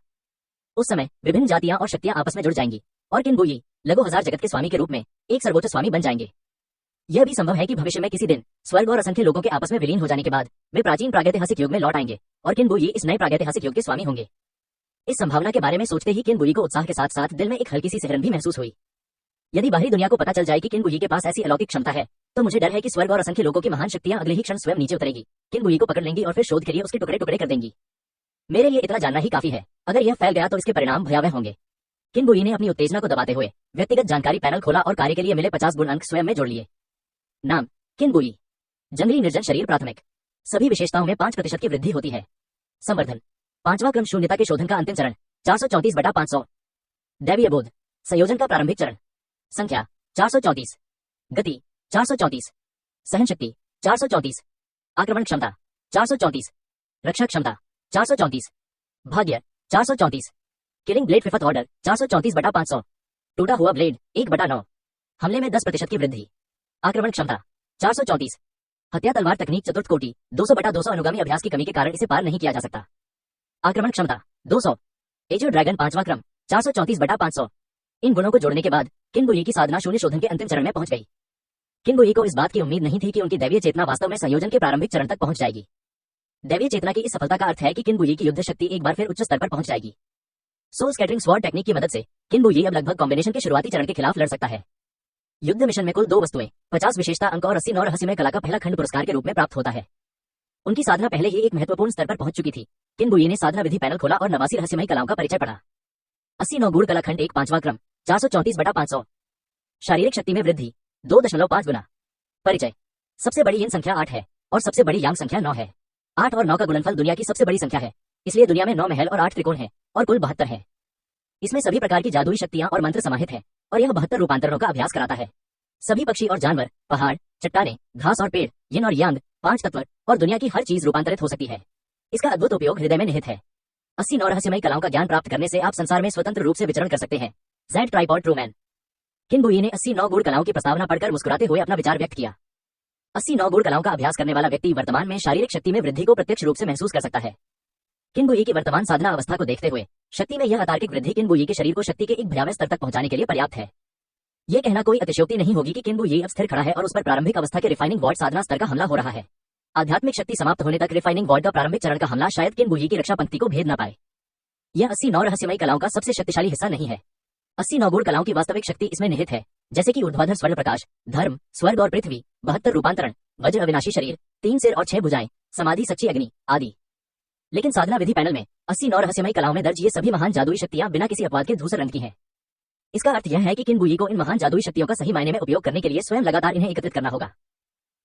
उस समय विभिन्न जातियां और शक्तियां आपस में जुड़ जाएंगी और किनबुई लघु हजार जगत के स्वामी के रूप में एक सर्वोच्च स्वामी बन जाएंगे। यह भी संभव है कि भविष्य में किसी दिन स्वर्ग और असंख्य लोगों के आपस में विलीन हो जाने के बाद वे प्राचीन प्रागैतिहासिक युग में लौट आएंगे और किनबुई इस नए प्रागैतिहासिक युग के स्वामी होंगे। इस संभावना के बारे में सोचते ही किनबुई को उत्साह के साथ साथ दिल में एक हल्की सी सिहरन भी महसूस हुई। यदि बाहरी दुनिया को पता चल जाए कि किनबुई के पास ऐसी अलौकिक क्षमता है, तो मुझे डर है कि स्वर्ग और असंख्य लोगों की महान शक्तियां अगले ही क्षण स्वयं नीचे उतरेगी, किनबुई को पकड़ लेंगी और फिर शोध के लिए उसके टुकड़े टुकड़े कर देंगी। मेरे लिए इतना जानना ही काफी है। अगर यह फैल गया तो इसके परिणाम भयावह होंगे। किनबुई ने अपनी उत्तेजना को दबाते हुए व्यक्तिगत जानकारी पैनल खोला और कार्य के लिए मिले 50 गुण अंक स्वयं में जोड़ लिए। नाम किनबुई, जंगली निर्जन शरीर प्राथमिक, सभी विशेषताओं में 5% की वृद्धि होती है। संवर्धन, 5वां क्रम शून्यता के शोधन का अंतिम चरण 434/500। दैवीय बोध, संयोजन का प्रारंभिक चरण, संख्या 434, गति 434, सहन शक्ति 434, आक्रमण क्षमता 434, रक्षा क्षमता 434, भाग्य 434, किलिंग ब्लेड 5th ऑर्डर 434/500। टूटा हुआ ब्लेड 1/9, हमले में 10% की वृद्धि, आक्रमण क्षमता 434, हत्या तलवार तकनीक चतुर्थ कोटि 200/200। अनुगामी अभ्यास की कमी के कारण इसे पार नहीं किया जा सकता। आक्रमण क्षमता 200, एज ड्रैगन 5वां क्रम 434/500। इन गुणों को जोड़ने के बाद किनबुई की साधना शून्य शोधन के अंतिम चरण में पहुंच गई। किनबुई को इस बात की उम्मीद नहीं थी कि उनकी दैवीय चेतना वास्तव में संयोजन के प्रारंभिक चरण तक पहुंच जाएगी। दैवीय चेतना की इस सफलता का अर्थ है कि किनबुई की युद्ध शक्ति एक बार फिर उच्च स्तर पर पहुंच जाएगी। सोल स्कैटरिंग स्वॉर्ड टेक्निक की मदद से किनबुई अब लगभग कॉम्बिनेशन के शुरुआती चरण के खिलाफ लड़ सकता है। युद्ध मिशन में कुल 2 वस्तुएं, 50 विशेषता अंक और 80 नौ रहस्यमय कला का पहला खंड पुरस्कार के रूप में प्राप्त होता है। उनकी साधना पहले ही एक महत्वपूर्ण स्तर पर पहुंच चुकी थी। किनबुई ने साधना विधि पैनल खोला और 89 रहस्यमय कलाओं का परिचय पढ़ा। 80 नौ गूढ़ कला खंड 1 5वां क्रम 434/500। शारीरिक शक्ति में वृद्धि 2.5 गुना। परिचय, सबसे बड़ी यिन संख्या 8 है और सबसे बड़ी यांग संख्या 9 है। 8 और 9 का गुणनफल दुनिया की सबसे बड़ी संख्या है, इसलिए दुनिया में 9 महल और 8 त्रिकोण है और कुल 72 है। इसमें सभी प्रकार की जादुई शक्तियां और मंत्र समाहित है और यह 72 रूपांतरणों का अभ्यास कराता है। सभी पक्षी और जानवर, पहाड़, चट्टानें, घास और पेड़, यिन और यांग, 5 तत्व और दुनिया की हर चीज रूपांतरित हो सकती है। इसका अद्भुत उपयोग हृदय में निहित है। 80 नौ रहस्यमय कलाओं का ज्ञान प्राप्त करने से आप संसार में स्वतंत्र रूप से विचरण कर सकते हैं। Z tripod Trueman. किनबुई ने 80 नौ गूढ़ कलाओं की प्रस्तावना पढ़कर मुस्कुराते हुए अपना विचार व्यक्त किया। 80 नौ गूढ़ कलाओं का अभ्यास करने वाला व्यक्ति वर्तमान में शारीरिक शक्ति में वृद्धि को प्रत्यक्ष रूप से महसूस कर सकता है। किनबुई की वर्तमान साधना अवस्था को देखते हुए शक्ति में यह अतार्किक वृद्धि किनबुई के शरीर को शक्ति के एक भयावह स्तर तक पहुंचाने के लिए पर्याप्त है। यह कहना कोई अतिशयोक्ति नहीं होगी कि किनबुई अब स्थिर खड़ा है और उस पर प्रारंभिक अवस्था के रिफाइनिंग वॉर्ड साधना स्तर का हमला हो रहा है। आध्यात्मिक शक्ति समाप्त होने तक रिफाइनिंग वॉर्ड का प्रारंभिक चरण का हमला शायद किनबुई की रक्षा पंक्ति को भेद न पाए। यह 80 नौ रहस्यमय कलाओं का सबसे शक्तिशाली हिस्सा नहीं है। 80 नौ गूढ़ कलाओं की वास्तविक शक्ति इसमें निहित है, जैसे कि ऊर्ध्वाधर स्वर्ण प्रकाश, धर्म, स्वर्ग और पृथ्वी, 72 रूपांतरण, वज्र अविनाशी शरीर, 3 सिर और 6 भुजाएं, समाधि सच्ची अग्नि आदि। लेकिन साधना विधि पैनल में 80 नौ रहस्यमय कलाओं में दर्ज ये सभी महान जादुई शक्तियां बिना किसी अपवाद के धूसर रंग की हैं। इसका अर्थ यह है कि किनबुई को इन महान जादुई शक्तियों का सही मायने में उपयोग करने के लिए स्वयं लगातार इन्हें एकत्रित करना होगा।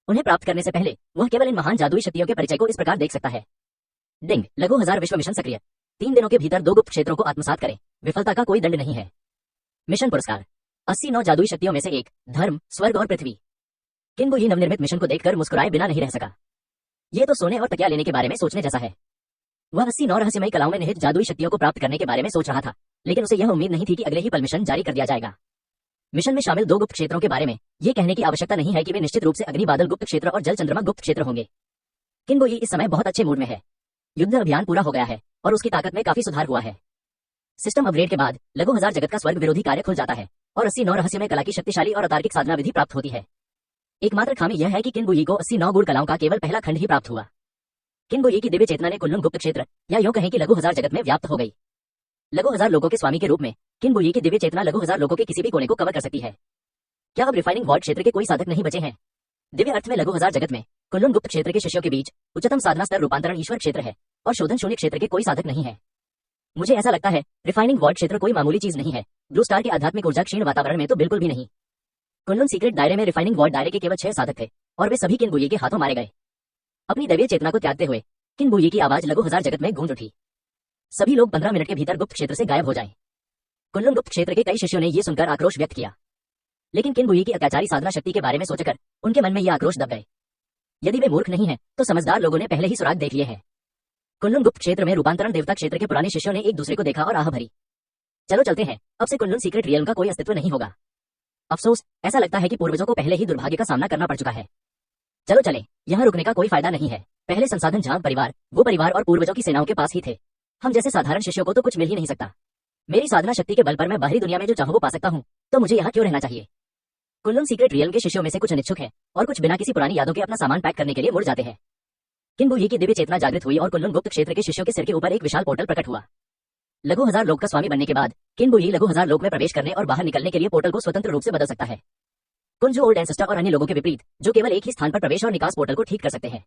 उन्हें प्राप्त करने से पहले वह केवल इन महान जादुई शक्तियों के परिचय को इस प्रकार देख सकता है। डिंग, लघु हजार विश्व मिशन सक्रिय। 3 दिनों के भीतर 2 गुप्त क्षेत्रों को आत्मसात करें। विफलता का कोई दंड नहीं है। मिशन पुरस्कार 80 नौ जादुई शक्तियों में से एक, धर्म, स्वर्ग और पृथ्वी। किनबुई नवनिर्मित मिशन को देखकर मुस्कुराए बिना नहीं रह सका। यह तो सोने और तकिया लेने के बारे में सोचने जैसा है। वह 80 नौ रहस्यमय कलाओं में निहित जादुई शक्तियों को प्राप्त करने के बारे में सोच रहा था, लेकिन उसे यह उम्मीद नहीं थी कि अगले ही पल मिशन जारी कर दिया जाएगा। मिशन में शामिल 2 गुप्त क्षेत्रों के बारे में यह कहने की आवश्यकता नहीं है कि वे निश्चित रूप से अग्नि बादल गुप्त क्षेत्र और जल चंद्रमा गुप्त क्षेत्र होंगे। किनबुई इस समय बहुत अच्छे मूड में है। युद्ध अभियान पूरा हो गया है और उसकी ताकत में काफी सुधार हुआ है। सिस्टम अपग्रेड के बाद लघु हजार जगत का स्वर्ग विरोधी कार्य खुल जाता है और 80 नौ रहस्यमय कला की शक्तिशाली और अतार्किक साधना विधि प्राप्त होती है। एकमात्र खामी यह है कि किनबुई को 80 नौ गूढ़ कलाओं का केवल पहला खंड ही प्राप्त हुआ। किनबुई की दिव्य चेतना ने कुल्लुन गुप्त क्षेत्र या यूं कहें कि लघु हजार जगत में व्याप्त हो गई। लघु हजार लोगों के स्वामी के रूप में किनबुई की दिव्य चेतना लघु हजार लोगों के किसी भी कोने को कवर कर सकती है। क्या अब रिफाइनिंग वॉर्ड क्षेत्र के कोई साधक नहीं बचे हैं? दिव्य अर्थ में लघु हजार जगत में कुल्लुन गुप्त क्षेत्र के शिष्यों के बीच उच्चतम साधना स्तर रूपांतरण ईश्वर क्षेत्र है और शोधन शून्य क्षेत्र के कोई साधक नहीं है। मुझे ऐसा लगता है रिफाइनिंग वॉर्ड क्षेत्र कोई मामूली चीज नहीं है। ब्लू स्टार के आध्यात्मिक ऊर्जा क्षीण वातावरण में तो बिल्कुल भी नहीं। कुनलुन सीक्रेट दायरे में रिफाइनिंग वॉर्ड दायरे के केवल 6 साधक थे और वे सभी किन बुये के हाथों मारे गए। अपनी दैवीय चेतना को त्यागते हुए किन बुये की आवाज लघु हजार जगत में गूंज उठी। सभी लोग 15 मिनट के भीतर गुप्त क्षेत्र से गायब हो जाएं। कुनलुन गुप्त क्षेत्र के कई शिष्यों ने यह सुनकर आक्रोश व्यक्त किया, लेकिन किन बुये की अत्याचारी साधना शक्ति के बारे में सोचकर उनके मन में यह आक्रोश दब गए। यदि वे मूर्ख नहीं है तो समझदार लोगों ने पहले ही सुराग देख लिए हैं। कुनलुन गुप्त क्षेत्र में रूपांतरण देवता क्षेत्र के पुराने शिष्यों ने एक दूसरे को देखा और आह भरी। चलो चलते हैं, अब से कुनलुन सीक्रेट रियल्म का कोई अस्तित्व नहीं होगा। अफसोस, ऐसा लगता है कि पूर्वजों को पहले ही दुर्भाग्य का सामना करना पड़ चुका है। चलो चले, यहाँ रुकने का कोई फायदा नहीं है। पहले संसाधन झांग परिवार, वो परिवार और पूर्वजों की सेनाओं के पास ही थे। हम जैसे साधारण शिष्यों को तो कुछ मिल ही नहीं सकता। मेरी साधना शक्ति के बल पर मैं बाहरी दुनिया में जो चाहूं वो पा सकता हूँ, तो मुझे यहाँ क्यों रहना चाहिए। कुनलुन सीक्रेट रियल्म के शिष्यों में से कुछ अनिच्छुक हैं और कुछ बिना किसी पुरानी यादों के अपना सामान पैक करने के लिए मुड़ जाते हैं। किन बुये की दिव्य चेतना जागृत हुई और कुनलुन गुप्त क्षेत्र के शिष्यों के सिर के ऊपर एक विशाल पोर्टल प्रकट हुआ। लघु हजार लोक का स्वामी बनने के बाद किन बुये लघु हजार लोक में प्रवेश करने और बाहर निकलने के लिए पोर्टल को स्वतंत्र रूप से बदल सकता है। कुंजो ओल्ड एंसेस्टर और अन्य लोगों के विपरीत जो केवल एक ही स्थान पर प्रवेश और निकास पोर्टल को ठीक कर सकते हैं।